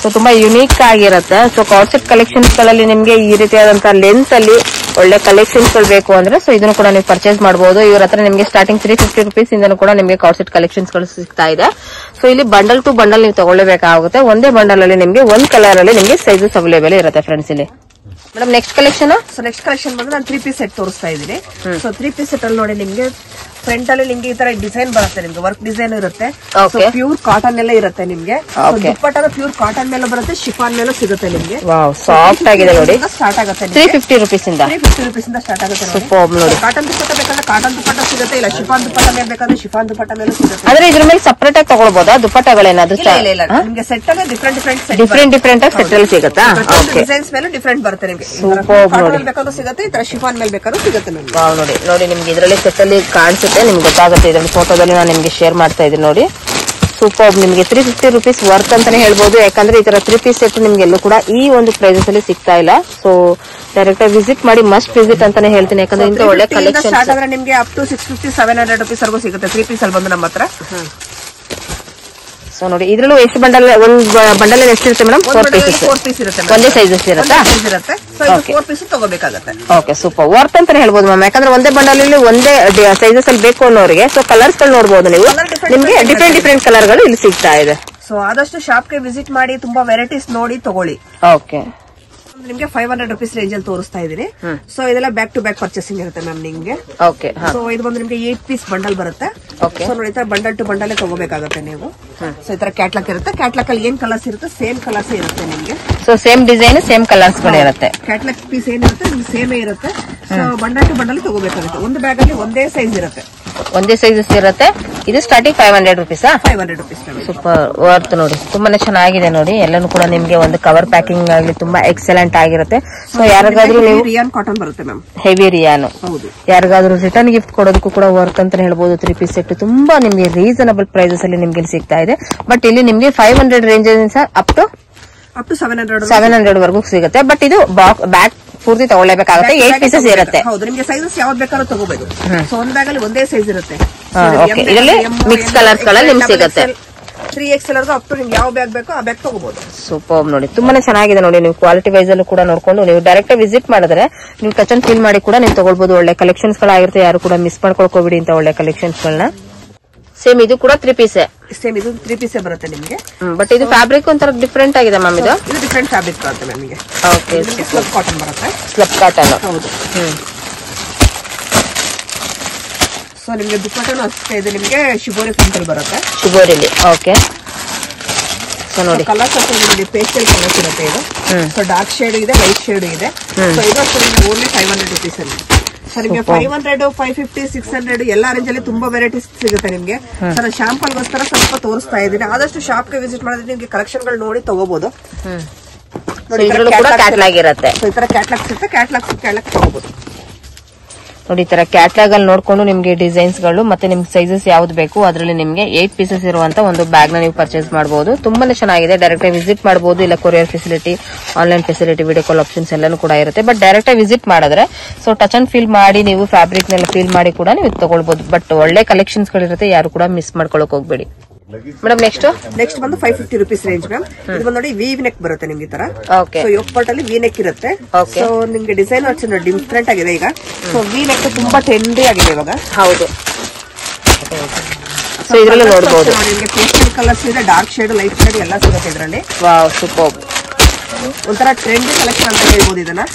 ಸೊ ತುಂಬಾ ಯುನೀಕ್ ಆಗಿರುತ್ತೆ. ಸೊ ಕಾರ್ಡ್ ಸೆಟ್ ಕಲೆಕ್ಷನ್ಸ್ ಗಳಲ್ಲಿ ನಿಮ್ಗೆ ಈ ರೀತಿಯಾದಂತಹ ಲೆಂತ್ ಅಲ್ಲಿ ಒಳ್ಳೆ ಕಲೆಕ್ಷನ್ಸ್ ಗಳು ಬೇಕು ಅಂದ್ರೆ ಸೊ ಇದನ್ನು ಕೂಡ ನೀವು ಪರ್ಚೇಸ್ ಮಾಡಬಹುದು. ಇವ್ರ ಹತ್ರ ನಿಮಗೆ ಸ್ಟಾರ್ಟಿಂಗ್ 350 ರುಪೀಸ್ ಇಂದನೂ ಕೂಡ ನಿಮಗೆ ಕಾರ್ಡ್ ಸೆಟ್ ಕಲೆಕ್ಷನ್ಸ್ ಗಳು ಸಿಗ್ತಾ ಇದೆ. ಸೊ ಇಲ್ಲಿ ಬಂಡಲ್ ಟು ಬಂಡಲ್ ನೀವು ತಗೊಳ್ಳೇಬೇಕಾಗುತ್ತೆ. ಒಂದೇ ಬಂಡಲ್ ಅಲ್ಲಿ ನಿಮಗೆ ಒಂದ್ ಕಲರ್ ಅಲ್ಲಿ ನಿಮಗೆ ಸೈಜಸ್ ಅವೈಲೇಬಲ್ ಇರುತ್ತೆ ಫ್ರೆಂಡ್ಸ್ ಇಲ್ಲಿ. Madam next collection? So next collection ಬಂದ್ರೆ ನಾನು 3 ಪೀಸ್ ಸೆಟ್ ತೋರಿಸ್ತಾ ಇದ್ದೀನಿ. ಸೊ 3 ಪೀಸ್ ಸೆಟ್ ಅಲ್ಲಿ ನೋಡಿ ನಿಮಗೆ ಫ್ರಂಟ್ ಅಲ್ಲಿ ನಿಮ್ಗೆ ಈ ತರ ಡಿಸೈನ್ ಬರುತ್ತೆ, ನಿಮ್ಗೆ ವರ್ಕ್ ಡಿಸೈನ್ ಇರುತ್ತೆ, Okay. ಪ್ಯೂರ್ ಕಾಟನ್ ಎಲ್ಲ ಇರುತ್ತೆ ನಿಮ್ಗೆ. Okay. ದುಪ್ಪಟ್ಟ ಪ್ಯೂರ್ ಕಾಟನ್ ಮೇಲೆ ಬರುತ್ತೆ, ಶಿಫಾನ್ ಮೇಲೂ ಸಿಗುತ್ತೆ ನಿಮ್ಗೆ. ಸಾಫ್ಟ್ ಆಗಿದೆ ನೋಡಿ. ಸ್ಟಾರ್ಟ್ ಆಗುತ್ತೆ 350 rupees ಇಂದ 350 rupees ಇಂದ ಸ್ಟಾರ್ಟ್ ಆಗುತ್ತೆ. ಸೂಪರ್ ನೋಡಿ. ಕಾಟನ್ ದುಪ್ಪಟ್ಟ ಬೇಕಾದ್ರೆ ಕಾಟನ್ ದುಪ್ಪಟ್ಟ ಸಿಗುತ್ತೆ, ಇಲ್ಲ ಶಿಫಾನ್ ದುಪ್ಪಟ್ಟ ಮೇಲೆ ಬೇಕಾದ್ರೆ ಶಿಫಾನ್ ದುಪ್ಪಟ್ಟ ಮೇಲೂ ಸಿಗುತ್ತೆ. ಅಂದ್ರೆ ಇದ್ರ ಮೇಲೆ ಸಪರೇಟ್ ಆಗಿ ತಗೊಳ್ಬೋದಾ ದುಪ್ಪಟ್ಟಗಳೇನಾದ್ರು? ಇಲ್ಲ ನಿಮ್ಗೆ ಸೆಟ್ ಆಗಿ ಡಿಫ್ರೆಂಟ್ ಆಗಿ ಸೆಟ್ ಅಲ್ಲಿ ಸಿಗುತ್ತಾ? ಡಿಸೈನ್ಸ್ ಮೇಲೆ ಡಿಫ್ರೆಂಟ್ ಬರುತ್ತೆ ನಿಮ್ಗೆ. Superb ನೋಡಿ. ಬೇಕಾದ್ರೂ ಸಿಗುತ್ತೆ, ಈ ತರ ಶಿಫಾನ್ ಮೇಲೆ ಬೇಕಾದ್ರೂ ಸಿಗುತ್ತೆ ನಿಮ್ಗೆ. ನೋಡಿ ನಿಮ್ಗೆ ಇದರಲ್ಲಿ ಸೆಟ್ ಅಲ್ಲಿ ಕಾಣಿಸುತ್ತೆ, ನಿಮ್ಗೆ ಗೊತ್ತಾಗುತ್ತೆ. ಇದರಲ್ಲಿ ಫೋಟೋದಲ್ಲಿ ನಾನು ನಿಮ್ಗೆ ಶೇರ್ ಮಾಡ್ತಾ ಇದ್ದೀನಿ ನೋಡಿ. ಸೂಪರ್. ನಿಮ್ಗೆ 350 rupees ವರ್ತ್ ಅಂತಾನೆ ಹೇಳ್ಬೋದು, ಯಾಕಂದ್ರೆ ಈ ತರ 3 piece ಸೆಟ್ ನಿಮ್ಗೆ ಎಲ್ಲೂ ಕೂಡ ಈ ಒಂದು ಪ್ರೈಸಸ್ ಅಲ್ಲಿ ಸಿಗ್ತಾ ಇಲ್ಲ. ಸೊ ಡೈರೆಕ್ಟ್ ಆಗಿ ವಿಸಿಟ್ ಮಾಡಿ, ಮಸ್ಟ್ ವಿಸಿಟ್ ಅಂತಾನೆ ಹೇಳ್ತೀನಿ, ಯಾಕಂದ್ರೆ ಇಂತ ಒಳ್ಳೆ ಕಲೆಕ್ಷನ್ ಸ್ಟಾರ್ಟ್ ಆದ್ರೆ ನಿಮ್ಗೆ ಅಪ್ ಟು 650-700 rupees ವರೆಗೂ ಸಿಗುತ್ತೆ 3 piece ಅಲ್ಲಿ ಬಂದು ನಮ್ಮ ಹತ್ರ. ಸೊ ನೋಡಿ ಇದ್ರಲ್ಲೂ ಎಷ್ಟು ಬಂಡಲ್, ಒಂದು ಬಂಡಲ್ ಎಷ್ಟಿರುತ್ತೆ ಮೇಡಮ್? 4 pieces. 4 piece ಇರುತ್ತೆ, ಒಂದೇ ಸೈಜಸ್ ಇರುತ್ತಾ? ಸೊ ಇದು 4 piece ತಗೋಬೇಕಾಗುತ್ತೆ. Okay super. ವರ್ತ್ ಅಂತಾನೆ ಹೇಳ್ಬೋದು ಮ್ಯಾಮ್, ಯಾಕಂದ್ರೆ ಒಂದೇ ಬಂಡಲ್ ಅಲ್ಲಿ ಒಂದೇ ಸೈಜಸ್ ಅಲ್ಲಿ ಬೇಕು ಅನ್ನೋರಿಗೆ. ಸೊ ಕಲರ್ಸ್ ಗಳು ನೋಡಬಹುದು ನೀವು, ನಿಮ್ಗೆ ಡಿಫ್ರೆಂಟ್ ಕಲರ್ ಗಳು ಇಲ್ಲಿ ಸಿಗ್ತಾ ಇದೆ. ಸೊ ಆದಷ್ಟು ಶಾಪ್ ಗೆ ವಿಸಿಟ್ ಮಾಡಿ, ತುಂಬಾ ವೆರೈಟೀಸ್ ನೋಡಿ ತಗೊಳ್ಳಿ. ಓಕೆ. ನಿಮ್ಗೆ 500 rupees ರೇಂಜ್ ಅಲ್ಲಿ ತೋರಿಸ್ತಾ ಇದೀನಿ. ಸೊ ಇದೆಲ್ಲ ಬ್ಯಾಕ್ ಟು ಬ್ಯಾಕ್ ಪರ್ಚೇಸಿಂಗ್ ಇರುತ್ತೆ ಮ್ಯಾಮ್ ನಿಮ್ಗೆ. ಓಕೆ. ಸೊ ಇದು ಬಂದು ನಿಮ್ಗೆ 8 piece ಬಂಡಲ್ ಬರುತ್ತೆ. ಓಕೆ. ಸೊ ನೋಡಿ, ಈ ತರ ಬಂಡಲ್ ಟು ಬಂಡಲ್ ತಗೋಬೇಕಾಗುತ್ತೆ ನೀವು. ಸೊ ಈ ತರ ಕ್ಯಾಟ್ಲಾಕ್ ಇರುತ್ತೆ, ಕ್ಯಾಟ್ಲಾಕ್ ಅಲ್ಲಿ ಏನ್ ಕಲರ್ಸ್ ಇರುತ್ತೆ ಸೇಮ್ ಕಲರ್ಸ್ ಇರುತ್ತೆ ನಿಮ್ಗೆ. So same design same colours ಗಳು ಇರುತ್ತೆ. ಕ್ಯಾಟ್ಲಾಕ್ ಪೀಸ್ ಏನಿರುತ್ತೆ ನಿಮ್ಗೆ ಸೇಮ್ ಇರುತ್ತೆ. ಸೊ ಬಂಡಲ್ ಟು ಬಂಡಲ್ ತಗೋಬೇಕಾಗುತ್ತೆ. ಒಂದು ಬ್ಯಾಗ್ ಅಲ್ಲಿ ಒಂದೇ ಸೈಜ್ ಇರುತ್ತೆ, ಒಂದೇ ಸೈಜಸ್ ಇರುತ್ತೆ. ಇದು starting 500 rupees. 500 rupees. Super worth ನೋಡಿ, ತುಂಬಾನೇ ಚೆನ್ನಾಗಿದೆ ನೋಡಿ. ಎಲ್ಲಾನು ಕೂಡ ನಿಮ್ಗೆ ಒಂದು ಕವರ್ ಪ್ಯಾಕಿಂಗ್ ಆಗಲಿ ತುಂಬಾ ಎಕ್ಸಲೆಂಟ್ ಆಗಿರುತ್ತೆ. ಸೊ ಯಾರಿಗಾದ್ರೂ ನೀವು ರಿಯಾನ್ ಕಾಟನ್ ಬರುತ್ತೆ ಮ್ಯಾಮ್, ಹೆವಿ ರಿಯಾನ್, ಹೌದು, ಯಾರಿಗಾದ್ರೂ ರಿಟರ್ನ್ ಗಿಫ್ಟ್ ಕೊಡೋದಕ್ಕೂ ಕೂಡ ವರ್ತ್ ಅಂತ ಹೇಳ್ಬೋದು. 3 piece ಸೆಟ್ ತುಂಬಾ ನಿಮ್ಗೆ ರೀಸನಬಲ್ ಪ್ರೈಸಸ್ ಅಲ್ಲಿ ನಿಮ್ಗೆ ಸಿಗ್ತಾ ಇದೆ. ಬಟ್ ಇಲ್ಲಿ ನಿಮ್ಗೆ 500 ರೇಂಜ್ ಅಪ್ ಟು 700 ವರೆಗೂ ಸಿಗುತ್ತೆ. ಬಟ್ ಇದು ಬ್ಯಾಗ್ ಪೂರ್ತಿ ತಗೊಳ್ಳೇಬೇಕಾಗುತ್ತೆ. 8 pieces ಇರುತ್ತೆ. ಹೌದು, ನಿಮ್ಗೆ ಸೈಜಸ್ ಯಾವ್ದು ಬೇಕಾದ್ರೂ ತಗೋಬಹುದು. ಸೊ ಒಂದ್ ಬ್ಯಾಗ್ ಅಲ್ಲಿ ಒಂದೇ ಸೈಜ್ ಇರುತ್ತೆ. ಓಕೆ. ಇದರಲ್ಲಿ ಮಿಕ್ಸ್ ಕಲರ್ಸ್ ಗಳಲ್ಲಿ ನಿಮ್ಗೆ ಸಿಗುತ್ತೆ. 3XL ವರ್ಗೂ ಅಪ್ ಟು ನಿಮ್ಗೆ ಯಾವ ಬ್ಯಾಗ್ ಬೇಕೋ ಆ ಬ್ಯಾಗ್ ತಗೋಬಹುದು. ಸೂಪರ್ ನೋಡಿ, ತುಂಬಾನೇ ಚೆನ್ನಾಗಿದೆ ನೋಡಿ. ನೀವು ಕ್ವಾಲಿಟಿ ವೈಸ್ ಅಲ್ಲೂ ಕೂಡ ನೋಡ್ಕೊಂಡು ನೀವು ಡೈರೆಕ್ಟ್ ವಿಸಿಟ್ ಮಾಡಿದ್ರೆ ನೀವು ಟಚ್ ಅಂಡ್ ಫೀಲ್ ಮಾಡಿ ಕೂಡ ನೀವು ತಗೊಳ್ಬಹುದು. ಒಳ್ಳೆ ಕಲೆಕ್ಷನ್ಸ್ ಗಳಾಗಿರುತ್ತೆ, ಯಾರು ಕೂಡ ಮಿಸ್ ಮಾಡ್ಕೊಳ್ಕೋಬಿಡಿ ಅಂತ ಒಳ್ಳೆ ಕಲೆಕ್ಷನ್ಸ್ ಗಳನ್ನ. ಸೇಮ್ ಇದು ಕೂಡ 3 piece. ಸೇಮ್ ಇದು 3 piece ಬರುತ್ತೆ ನಿಮ್ಗೆ. ಬಟ್ ಇದು ಫ್ಯಾಬ್ರಿಕ್ ಒಂಥರ ಡಿಫ್ರೆಂಟ್ ಆಗಿದೆ ಮ್ಯಾಮ್. ಇದು ಡಿಫ್ರೆಂಟ್ ಫ್ಯಾಬ್ರಿಕ್ ಬರುತ್ತೆ ನಿಮಗೆ. ಓಕೆ. ಸ್ಲಬ್ ಕಾಟನ್ ಬರುತ್ತೆ. Slub cotton. ಹೌದು. ಸೊ ನಿಮ್ಗೆ ದುಪ್ಪಟ್ಟನು ಅಷ್ಟೇ ಇದೆ, ನಿಮ್ಗೆ ಶಿಬೋರಿ ಪ್ರಿಂಟ್ ಅಲ್ಲಿ ಬರುತ್ತೆ. ಶಿಬೋರಿಲಿ. ಓಕೆ. ಸೊ ನೋಡಿ ಕಲರ್ಸ್ ನಿಮಗೆ ಪೇಸ್ಟಲ್ ಕಲರ್ಸ್ ಇರುತ್ತೆ. ಇದು ಸೊ ಡಾರ್ಕ್ ಶೇಡ್ ಇದೆ, ಲೈಟ್ ಶೇಡ್ ಇದೆ. ಸೊ ಇದು ಅಷ್ಟೇ ನಿಮ್ಗೆ ಓನ್ಲಿ 500 rupees ಅಲ್ಲಿ. ಸೊ ನಿಮ್ಗೆ 500, 550, 600 ಎಲ್ಲ ರೇಂಜ್ ಅಲ್ಲಿ ತುಂಬಾ ವೆರೈಟೀಸ್ ಸಿಗುತ್ತೆ ನಿಮ್ಗೆ. ಸರ್ ಶಾಂಪಲ್ ಗೋಸ್ಕರ ಸ್ವಲ್ಪ ತೋರಿಸ್ತಾ ಇದ್ದೀನಿ. ಆದಷ್ಟು ಶಾಪ್ ಗೆ ವಿಸಿಟ್ ಮಾಡಿದ್ರೆ ನಿಮ್ಗೆ ಕಲೆಕ್ಷನ್ ಗಳು ನೋಡಿ ತಗೋಬಹುದು. ಇದ್ರಲ್ಲೂ ಕೂಡ ಕ್ಯಾಟ್ಲಾಗ್ ಇರುತ್ತೆ. ಈ ತರ ಕ್ಯಾಟ್ಲಾಗ್ ಸಿಗುತ್ತೆ, ಕ್ಯಾಟ್ಲಾಗ್ ತಗೋಬಹುದು ನೋಡಿ. ಈ ತರ ಕ್ಯಾಟ್ಲಾಗ್ ಅಲ್ಲಿ ನೋಡ್ಕೊಂಡು ನಿಮ್ಗೆ ಡಿಸೈನ್ಸ್ ಗಳು ಮತ್ತೆ ನಿಮ್ಗೆ ಸೈಜಸ್ ಯಾವ್ದು ಬೇಕು ಅದರಲ್ಲಿ ನಿಮ್ಗೆ 8 pieces ಇರುವಂತ ಒಂದು ಬ್ಯಾಗ್ ನ ನೀವು ಪರ್ಚೇಸ್ ಮಾಡಬಹುದು. ತುಂಬಾನೇ ಚೆನ್ನಾಗಿದೆ. ಡೈರೆಕ್ಟ್ ಆಗಿ ವಿಸಿಟ್ ಮಾಡಬಹುದು, ಇಲ್ಲ courier facility, online facility, video call options ಎಲ್ಲಾನು ಕೂಡ ಇರುತ್ತೆ. ಬಟ್ ಡೈರೆಕ್ಟ್ ಆಗಿ ವಿಸಿಟ್ ಮಾಡಿದ್ರೆ ಸೊ ಟಚ್ ಅಂಡ್ ಫೀಲ್ ಮಾಡಿ ನೀವು ಫ್ಯಾಬ್ರಿಕ್ ನೆಲ್ಲ ಫೀಲ್ ಮಾಡಿ ಕೂಡ ನೀವು ತಗೊಳ್ಬಹುದು. ಬಟ್ ಒಳ್ಳೆ ಕಲೆಕ್ಷನ್ಸ್ ಗಳಿರುತ್ತೆ, ಯಾರು ಕೂಡ ಮಿಸ್ ಮಾಡ್ಕೊಳಕ್ ಹೋಗ್ಬೇಡಿ. ಮೇಡಮ್ ನೆಕ್ಸ್ಟ್ ಬಂದು 550 rupees ರೇಂಜ್ ಮ್ಯಾಮ್. ಇದು ಬಂದು ನೋಡಿ ವೀವ್ ನೆಕ್ ಬರುತ್ತೆ ನಿಮ್ಗೆ ಈ ತರ. ಓಕೆ. ಸೊ ಯೋಗಪಾಟ್ ಅಲ್ಲಿ ವಿ ನೆಕ್ ಇರುತ್ತೆ. ಸೊ ನಿಮ್ಗೆ ಡಿಸೈನ್ ಡಿಫ್ರೆಂಟ್ ಆಗಿದೆ ಈಗ. ಸೊ ವಿ ನೆಕ್ ತುಂಬಾ ಟ್ರೆಂಡಿ ಆಗಿದೆ ಇವಾಗ. ಹೌದು. ಸೊ ಇದ್ರಲ್ಲಿ ನೋಡಬಹುದು ನಿಮ್ಗೆ ಪೇಸ್ಟಲ್ ಕಲರ್ಸ್ ಇದೆ, ಡಾರ್ಕ್ ಶೇಡ್, ಲೈಟ್ ಶೇಡ್ ಎಲ್ಲ ಸಿಗುತ್ತೆ ಇದರಲ್ಲಿ. Wow super. ಒಂಥರ ಟ್ರೆಂಡಿ ಕಲೆಕ್ಷನ್ ಅಂತ ಹೇಳ್ಬೋದು ಇದನ್ನ.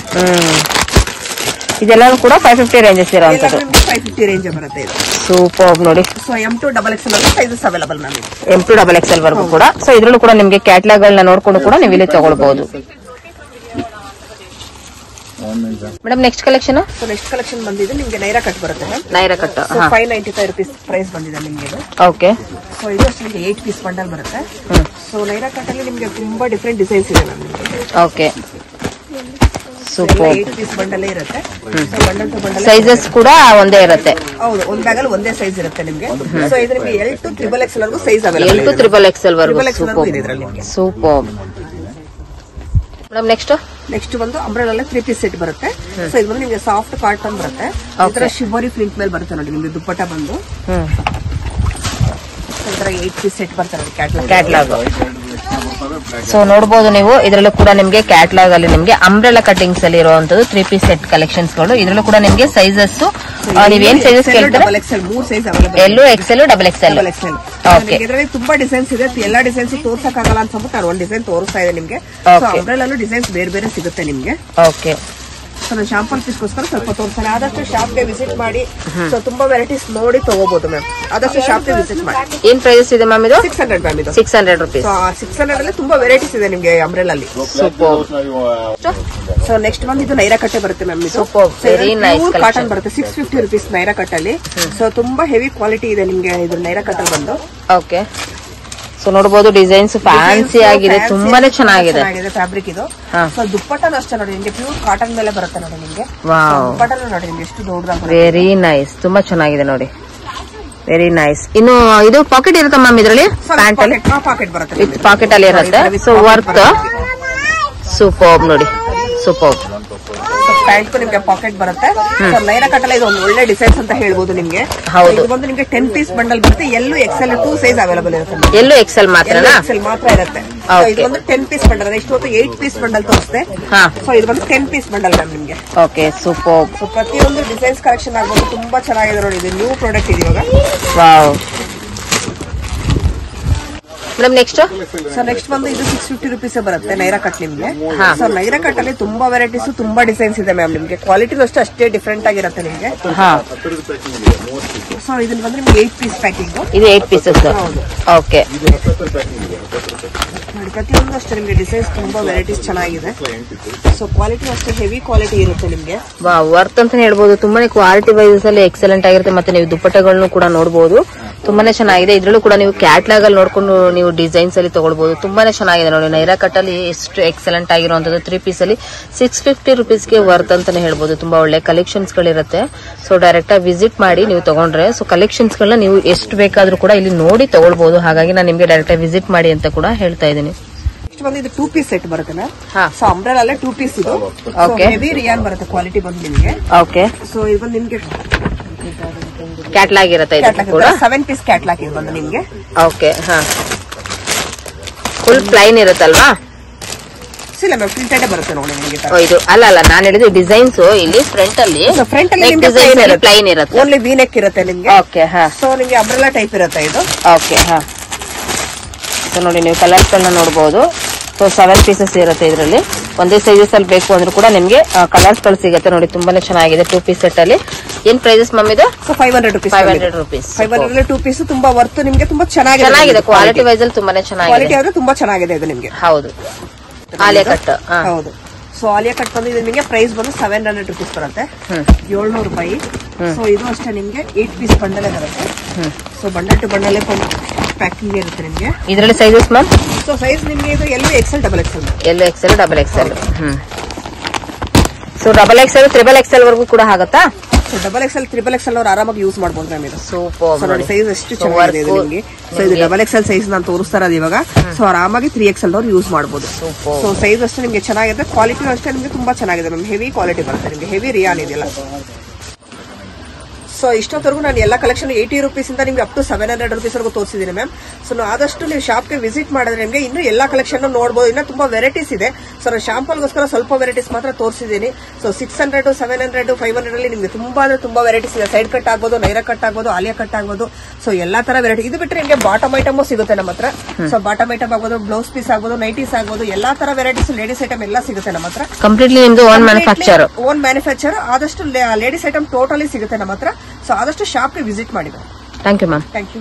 ಇದೆಲ್ಲ ಕೂಡ 550 ರೇಂಜಸ್ ಇರುವಂತದ್ದು. 550 ರೇಂಜ್ ಬರುತ್ತೆ ಇದು. ಸೂಪರ್ ನೋಡಿ. So M2 XXL sizes available ma'am. M2 XXL ವರೆಗೂ ಕೂಡ. ಸೊ ಇದ್ರಲ್ಲೂ ಕೂಡ ನಿಮ್ಗೆ ಕ್ಯಾಟ್ಲಾಗ್ ಗಳನ್ನ ನೋಡ್ಕೊಂಡು ಕೂಡ ನೀವು ಇಲ್ಲಿ ತಗೊಳ್ಬಹುದು. Madam next collection. So next collection ಬಂದಿದೆ ನಿಮ್ಗೆ ನೈರಾ ಕಟ್ ಬರುತ್ತೆ ma'am. Naira cut 595 rupees price ಬಂದಿದೆ ನಿಮ್ಗೆ ಇದು. ಓಕೆ. ಸೊ ಇದು ಅಷ್ಟೇ ನಿಮ್ಗೆ 8 piece ಬಂಡಲ್ ಬರುತ್ತೆ. ಸೊ ನೈರಾ ಕಟ್ ಅಲ್ಲಿ ನಿಮ್ಗೆ ತುಂಬಾ ಡಿಫ್ರೆಂಟ್ ಡಿಸೈನ್ಸ್ ಇದೆ ma'am. Okay. Super. 8 piece bundle ಇರುತ್ತೆ. So bundle to bundle sizes ಕೂಡ ಒಂದೇ ಇರುತ್ತೆ. ಹೌದು, ಒಂದ್ ಬ್ಯಾಗ್ ಅಲ್ಲಿ ಒಂದೇ ಸೈಜ್ ಇರುತ್ತೆ ನಿಮ್ಗೆ. ಸೊ ಇದು ನಿಮ್ಗೆ L to XXL ವರೆಗೂ ಸೈಜ್ ಅವೈಲೇಬಲ್ ಇದೆ. L to XXL ವರೆಗೂ. Super super. ಮೇಡಮ್ ನೆಕ್ಸ್ಟ್ ಬಂದು ಅಂಬ್ರೆಲಾ 3 piece ಸೆಟ್ ಬರುತ್ತೆ. ಸೊ ಇದು ಬಂದು ನಿಮ್ಗೆ ಸಾಫ್ಟ್ ಕಾಟನ್ ಬರುತ್ತೆ. ಈ ತರ ಶಿಬೋರಿ ಪ್ರಿಂಟ್ ಮೇಲೆ ಬರುತ್ತೆ ನೋಡಿ ನಿಮ್ಗೆ ದುಪ್ಪಟ್ಟ ಬಂದು. ಈ ತರ 8 piece ಸೆಟ್ ಬರುತ್ತೆ ನೋಡಿ ಕ್ಯಾಟ್ಲಾಗ್. ಸೊ ನೋಡಬಹುದು ನೀವು ಇದರಲ್ಲೂ ಕೂಡ ನಿಮ್ಗೆ ಕ್ಯಾಟ್ಲಾಗ್ ಅಲ್ಲಿ ನಿಮ್ಗೆ ಅಂಬ್ರೆಲಾ ಕಟಿಂಗ್ಸ್ ಅಲ್ಲಿ ಇರುವಂತದ್ದು 3 piece ಸೆಟ್ ಕಲೆಕ್ಷನ್ಸ್ ಗಳು. ಇದರಲ್ಲೂ ಕೂಡ ನಿಮ್ಗೆ ಸೈಜಸ್ ನೀವೇನ್ ಸೈಜಸ್ ಕೇಳ್ತಾರೆ L, XL, XXL. ಓಕೆ. ಇದರಲ್ಲಿ ತುಂಬಾ ಡಿಸೈನ್ಸ್ ಇದೆ, ಎಲ್ಲಾ ಡಿಸೈನ್ಸ್ ತೋರ್ಸಕ್ ಆಗಲ್ಲ ಅಂತ ಅಂದ್ಬಿಟ್ಟು ನಾನು ಒಂದ್ ಡಿಸೈನ್ ತೋರಿಸ್ತಾ ಇದೆ ನಿಮ್ಗೆ. ಅಂಬ್ರೆಲಾ ಡಿಸೈನ್ಸ್ ಬೇರೆ ಬೇರೆ ಸಿಗುತ್ತೆ ನಿಮ್ಗೆ. ಓಕೆ. ಸೊ ನಾನು ಶಾಂಪಲ್ ಪೀಸ್ಗೋಸ್ಕರ ಸ್ವಲ್ಪ ತೋರಿಸ್ತಾನೆ. ಆದಷ್ಟು ಶಾಪ್ಗೆ ವಿಸಿಟ್ ಮಾಡಿ. ಸೊ ತುಂಬಾ ವೆರೈಟೀಸ್ ನೋಡಿ ತಗೋಬಹುದು ಮ್ಯಾಮ್. ಆದಷ್ಟು ಶಾಪ್ಗೆ ವಿಸಿಟ್ ಮಾಡಿ. ಏನ್ ಪ್ರೈಸ್ ಇದೆ ಮ್ಯಾಮ್ ಇದು? 600 ಮ್ಯಾಮ್ ಇದು. 600 rupees. 600 ಅಲ್ಲಿ ತುಂಬಾ ವೆರೈಟೀಸ್ ಇದೆ ನಿಮ್ಗೆ ಅಂಬ್ರೆಲಾ ಅಲ್ಲಿ. ಸೂಪರ್. ಸೊ ನೆಕ್ಸ್ಟ್ ಬಂದು ಇದು ನೈರಾ ಕಟ್ಟೆ ಬರುತ್ತೆ ಮ್ಯಾಮ್. ಇದು ವೆರಿ ನೈಸ್ ಕಾಟನ್ ಬರುತ್ತೆ. 650 rupees ನೈರಾ ಕಟ್ ಅಲ್ಲಿ. ಸೊ ತುಂಬಾ ಹೆವಿ ಕ್ವಾಲಿಟಿ ಇದೆ ನಿಮ್ಗೆ ಇದು ನೈರಾ ಕಟ್ಟಲ್ಲಿ ಬಂದು. ಓಕೆ. ಸೊ ನೋಡಬಹುದು ಡಿಸೈನ್ಸ್ ಫ್ಯಾನ್ಸಿ ಆಗಿದೆ, ತುಂಬಾನೇ ಚೆನ್ನಾಗಿದೆ ಫ್ಯಾಬ್ರಿಕ್ ಇದು. ಸೊ ದುಪ್ಪಟ್ಟನು ಅಷ್ಟೇ ನೋಡಿ ನಿಮ್ಗೆ ಪ್ಯೂರ್ ಕಾಟನ್ ಮೇಲೆ ಬರುತ್ತೆ ನೋಡಿ ನಿಮ್ಗೆ. ದುಪ್ಪಟ್ಟನು ನೋಡಿ ನಿಮ್ಗೆ ಎಷ್ಟು ದೊಡ್ಡದಾಗಿ. ವೆರಿ ನೈಸ್, ತುಂಬಾ ಚೆನ್ನಾಗಿದೆ ನೋಡಿ. Very nice. ಇನ್ನು ಇದು ಪಾಕೆಟ್ ಇರುತ್ತೆ ಮ್ಯಾಮ್ ಇದರಲ್ಲಿ? ಪ್ಯಾಂಟ್ ಅಲ್ಲಿ ಪಾಕೆಟ್ ಬರುತ್ತೆ, ವಿತ್ ಪಾಕೆಟ್ ಅಲ್ಲಿ ಇರುತ್ತೆ. ಸೊ ವರ್ತ್ ಸೂಪರ್ ನೋಡಿ, ಸೂಪರ್. ಪ್ಯಾಂಟ್ ನಿಮ್ಗೆ ಪಾಕೆಟ್ ಬರುತ್ತೆ. ನೈರಾ ಕಟ್ಟಲ್ಲ ಇದು ಒಂದು ಒಳ್ಳೆ ಡಿಸೈನ್ಸ್ ಅಂತ ಹೇಳ್ಬೋದು ನಿಮ್ಗೆ. ಹೌದು. ಇದು ಬಂದು ನಿಮ್ಗೆ 10 ಪೀಸ್ ಬಂಡಲ್ ಬರುತ್ತೆ. ಎಲ್ಲೂ ಎಕ್ಸೆಲ್ 2 ಸೈಜ್ ಅವೈಲೇಬಲ್ ಇರುತ್ತೆ. ಎಲ್ಲೂ ಎಕ್ಸೆಲ್ ಮಾತ್ರನಾ? ಎಕ್ಸೆಲ್ ಮಾತ್ರ ಇರುತ್ತೆ. ಇದು ಒಂದು 10 ಪೀಸ್ ಬಂಡಲ್. ನೆಕ್ಸ್ಟ್ ಹೊತ್ತು 8 ಪೀಸ್ ಬಂಡಲ್ ತೋರಿಸ್ತೆ. ಸೊ ಇದು ಬಂದು 10 ಪೀಸ್ ಬಂಡಲ್ ಮ್ಯಾಮ್ ನಿಮ್ಗೆ. Okay, super. ಸೊ ಪ್ರತಿಯೊಂದು ಡಿಸೈನ್ಸ್ ಕಲೆಕ್ಷನ್ ಆಗ್ಬೋದು, ತುಂಬಾ ಚೆನ್ನಾಗಿದೆ ನೋಡಿ. ಇದು ನ್ಯೂ ಪ್ರಾಡಕ್ಟ್ ಇದೆ ಇವಾಗ. Wow madam. Next so next ಬಂದು ಇದು 650 rupees ಬರುತ್ತೆ ನೈರಾ ಕಟ್ ನಿಮ್ಗೆ. ಸೊ ನೈರಾ ಕಟ್ ಅಲ್ಲಿ ತುಂಬಾ ವೆರೈಟೀಸ್, ತುಂಬಾ ಡಿಸೈನ್ಸ್ ಇದೆ ಮ್ಯಾಮ್ ನಿಮ್ಗೆ. ಕ್ವಾಲಿಟಿ ಅಷ್ಟೇ ಡಿಫ್ರೆಂಟ್ ಆಗಿರುತ್ತೆ ನಿಮ್ಗೆ. ಸೊ ಇದನ್ನ ಬಂದ್ರೆ ನಿಮ್ಗೆ 8 ಪೀಸ್ ಪ್ಯಾಕಿಂಗ್. ಇದು 8 ಪೀಸಸ್. ಓಕೆ. ನೋಡಿ ಪ್ರತಿಯೊಂದು ಅಷ್ಟೇ ನಿಮ್ಗೆ ಡಿಸೈನ್ಸ್ ತುಂಬಾ ವೆರೈಟೀಸ್ ಚೆನ್ನಾಗಿದೆ. ಸೊ ಕ್ವಾಲಿಟಿ ಅಷ್ಟೇ ಹೆವಿ ಕ್ವಾಲಿಟಿ ಇರುತ್ತೆ ನಿಮ್ಗೆ. ವರ್ತ್ ಅಂತ ಹೇಳ್ಬೋದು. ತುಂಬಾನೇ ಕ್ವಾಲಿಟಿ ವೈಸ್ ಅಲ್ಲಿ ಎಕ್ಸಲೆಂಟ್ ಆಗಿರುತ್ತೆ. ಮತ್ತೆ ನೀವು ದುಪ್ಪಟ್ಟೆಗಳನ್ನು ಕೂಡ ನೋಡಬಹುದು, ತುಂಬಾನೇ ಚೆನ್ನಾಗಿದೆ. ಇದ್ರಲ್ಲೂ ಕೂಡ ನೀವು ಕ್ಯಾಟ್ಲಾಗ್ ಅಲ್ಲಿ ನೋಡ್ಕೊಂಡು ನೀವು ಡಿಸೈನ್ಸ್ ಅಲ್ಲಿ ತಗೊಳ್ಬಹುದು. ತುಂಬಾನೇ ಚೆನ್ನಾಗಿದೆ ನೋಡಿ. ನೈರಾ ಕಟ್ ಅಲ್ಲಿ ಎಷ್ಟು ಎಕ್ಸಲೆಂಟ್ ಆಗಿರುವಂತದ್ದು. 3 ಪೀಸ್ ಅಲ್ಲಿ 650 rupees ವರ್ತ್ ಅಂತಾನೆ ಹೇಳ್ಬೋದು. ತುಂಬಾ ಒಳ್ಳೆ ಕಲೆಕ್ಷನ್ಸ್ ಗಳಿರುತ್ತೆ. ಸೊ ಡೈರೆಕ್ಟ್ ಆಗಿ ವಿಸಿಟ್ ಮಾಡಿ ನೀವು ತಗೊಂಡ್ರೆ, ಸೊ ಕಲೆಕ್ಷನ್ಸ್ ಗಳನ್ನ ನೀವು ಎಷ್ಟು ಬೇಕಾದ್ರೂ ಕೂಡ ಇಲ್ಲಿ ನೋಡಿ ತಗೊಳ್ಬಹುದು. ಹಾಗಾಗಿ ನಾನು ನಿಮ್ಗೆ ಡೈರೆಕ್ಟ್ ಆಗಿ ವಿಸಿಟ್ ಮಾಡಿ ಅಂತ ಕೂಡ ಹೇಳ್ತಾ ಇದ್ದೀನಿ. ನೆಕ್ಸ್ಟ್ ಬಂದು ಇದು 2 ಪೀಸ್ ಸೆಟ್ ಬರುತ್ತೆ ಮ್ಯಾಮ್. ಸೊ ಅಂಬ್ರೆಲಾ ಅಲ್ಲೇ 2 ಪೀಸ್ ಇದು. ಹೆವಿ ರಿಯಾನ್ ಬರುತ್ತೆ ಕ್ವಾಲಿಟಿ ಬಂದು ನಿಮ್ಗೆ. ಓಕೆ. ಸೊ ಇದು ಬಂದು ನಿಮ್ಗೆ ಕ್ಯಾಟ್ಲಾಗ್ ಇರುತ್ತೆ. 7 ಪೀಸ್ ಕ್ಯಾಟ್ಲಾಗ್ ಇದು ಬಂದು ನಿಮ್ಗೆ. ಓಕೆ. ಫುಲ್ ಪ್ಲೈನ್ ಇರುತ್ತಲ್ವಾ? ಇಲ್ಲ ಮ್ಯಾಮ್, ಪ್ರಿಂಟೆಡ್ ಬರುತ್ತೆ ನೋಡಿ ನಿಮಗೆ. ಇದು ಅಲ್ಲ ನಾನು ಹೇಳಿದ್ದು ಡಿಸೈನ್ಸ್ ಇಲ್ಲಿ ಫ್ರಂಟ್ ಅಲ್ಲಿ ಪ್ಲೈನ್ ಇರುತ್ತೆ. ಓನ್ಲಿ ವಿ ನೆಕ್ ಇರುತ್ತೆ ನಿಮ್ಗೆ. ಓಕೆ. ಸೊ ನಿಮ್ಗೆ ಅಂಬ್ರೆಲಾ ಟೈಪ್ ಇರುತ್ತೆ ಇದು. ಓಕೆ. ಸೊ ನೋಡಿ ನೀವು ಕಲರ್ಸ್ ಗಳನ್ನ ನೋಡಬಹುದು. ಸೊ 7 ಪೀಸಸ್ ಇರುತ್ತೆ ಇದರಲ್ಲಿ. ಒಂದೇ ಸೈಜಸ್ ಅಲ್ಲಿ ಬೇಕು ಅಂದ್ರೂ ಕೂಡ ನಿಮ್ಗೆ ಕಲರ್ಸ್ ಗಳು ಸಿಗುತ್ತೆ ನೋಡಿ. ತುಂಬಾನೇ ಚೆನ್ನಾಗಿದೆ 2 ಪೀಸ್ ಸೆಟ್ ಅಲ್ಲಿ. ಏನ್ ಪ್ರೈಸಸ್ ಮ್ಯಾಮ್ ಇದು? 500 rupees. 500 rupees. 500 2 ಪೀಸ್ ತುಂಬಾ ವರ್ತ್ ನಿಮ್ಗೆ. ತುಂಬಾ ಚೆನ್ನಾಗಿದೆ ಕ್ವಾಲಿಟಿ ವೈಸ್ ಅಲ್ಲಿ ತುಂಬಾನೇ ಚೆನ್ನಾಗಿದೆ. ಕ್ವಾಲಿಟಿ ಆದ್ರೆ ತುಂಬಾ ಚೆನ್ನಾಗಿದೆ ಇದು ನಿಮ್ಗೆ. ಹೌದು. ಆಲಿಯಾ ಕಟ್. ಹೌದು. ಸೊ ಆಲಿಯಾ ಕಟ್ ಬಂದು ನಿಮಗೆ ಪ್ರೈಸ್ ಬಂದು 700 rupees ಬರುತ್ತೆ. 700 ರೂಪಾಯಿ. ಸೊ ಇದು ಅಷ್ಟೇ ನಿಮ್ಗೆ 8 ಪೀಸ್ ಬಂಡಲ್ ಬರುತ್ತೆ. So bundle to bundle packing ಇರುತ್ತೆ ನಿಮ್ಗೆ. ಇದರಲ್ಲಿ ಸೈಜಸ್ ಮ್ಯಾಮ್? ಸೊ ಸೈಜ್ ನಿಮ್ಗೆ ಇದು L XL double XL. L XL double XL. So double XL triple XL ವರ್ಗೂ ಕೂಡ ಆಗುತ್ತಾ? So double XL triple XL ಅವ್ರು ಆರಾಮಾಗಿ ಯೂಸ್ ಮಾಡಬಹುದು ಮ್ಯಾಮ್ ಇದು. ಸೂಪರ್ ನೋಡಿ ಸೈಜ್ ಎಷ್ಟು ಚೆನ್ನಾಗಿದೆ ಇದು ನಿಮಗೆ. ಸೊ ಇದು ಡಬಲ್ ಎಕ್ಸೆಲ್ ಸೈಜ್ ನಾನು ತೋರಿಸ್ತಾ ಇರೋದು ಇವಾಗ. ಸೊ ಆರಾಮಾಗಿ 3XL ಅವ್ರು ಯೂಸ್ ಮಾಡಬಹುದು. ಸೊ ಸೈಜ್ ಅಷ್ಟೇ ನಿಮ್ಗೆ ಚೆನ್ನಾಗಿದೆ. ಕ್ವಾಲಿಟಿ ಅಷ್ಟೇ ನಿಮ್ಗೆ ತುಂಬಾ ಚೆನ್ನಾಗಿದೆ ಮ್ಯಾಮ್. ಹೆವಿ ಕ್ವಾಲಿಟಿ ಬರುತ್ತೆ ನಿಮ್ಗೆ. ಹೆವಿ ರಿಯಾನ್ ಇದೆಯಲ್ಲ. ಸೊ ಇಷ್ಟೊತ್ತವರೆಗೂ ನಾನು ಎಲ್ಲ ಕಲೆಕ್ಷನ್ 80 rupees ಇಂದ ನಿಮ್ಗೆ ಅಪ್ ಟು 700 rupees ವರೆಗೂ ತೋರಿಸಿದ್ದೀನಿ ಮ್ಯಾಮ್. ಸೊ ಆದಷ್ಟು ನೀವು ಶಾಪ್ಗೆ ವಿಸಿಟ್ ಮಾಡಿದ್ರೆ ನಿಮಗೆ ಇನ್ನೂ ಎಲ್ಲಾ ಕಲೆಕ್ಷನ್ ನೋಡಬಹುದು. ಇನ್ನ ತುಂಬಾ ವೆರೈಟೀಸ್ ಇದೆ. ಸೊ ನಾನು ಶಾಂಪಲ್ಗೋಸ್ಕರ ಸ್ವಲ್ಪ ವೆರೈಟೀಸ್ ಮಾತ್ರ ತೋರಿಸಿದ್ದೀನಿ. ಸೊ 600 700 500 ಅಲ್ಲಿ ನಿಮ್ಗೆ ತುಂಬಾ ಅಂದ್ರೆ ತುಂಬಾ ವೆರೈಟೀಸ್ ಇದೆ. ಸೈಡ್ ಕಟ್ ಆಗ್ಬೋದು, ನೈರಾ ಕಟ್ ಆಗ್ಬೋದು, ಆಲಿಯಾ ಕಟ್ ಆಗ್ಬೋದು. ಸೊ ಎಲ್ಲಾ ತರ ವೆರೈಟಿ. ಇದು ಬಿಟ್ಟರೆ ನಿಮಗೆ ಬಾಟಮ್ ಐಟಮ್ ಸಿಗುತ್ತೆ ನಮ್ಮ ಹತ್ರ. ಸೊ ಬಾಟಮ್ ಐಟಮ್ ಆಗ್ಬೋದು, ಬ್ಲೌಸ್ ಪೀಸ್ ಆಗ್ಬೋದು, ನೈಟೀಸ್ ಆಗ್ಬೋದು, ಎಲ್ಲಾ ತರ ವೆರೈಟೀಸ್ ಲೇಡೀಸ್ ಐಟಮ್ ಎಲ್ಲ ಸಿಗುತ್ತೆ ನಮ್ಮ ಹತ್ರ. ಕಂಪ್ಲೀಟ್ಲಿ ನಿಮ್ದು ಓನ್ ಮ್ಯಾನುಫ್ಯಾಕ್ಚರ್. ಆದಷ್ಟು ಲೇಡೀಸ್ ಐಟಮ್ ಟೋಟಲಿ ಸಿಗುತ್ತೆ ನಮ್ಮ ಹತ್ರ. ಸೊ ಆದಷ್ಟು ಶಾಪ್ಗೆ ವಿಸಿಟ್ ಮಾಡಿದ್ದಾರೆ. Thank you ma'am. Thank you.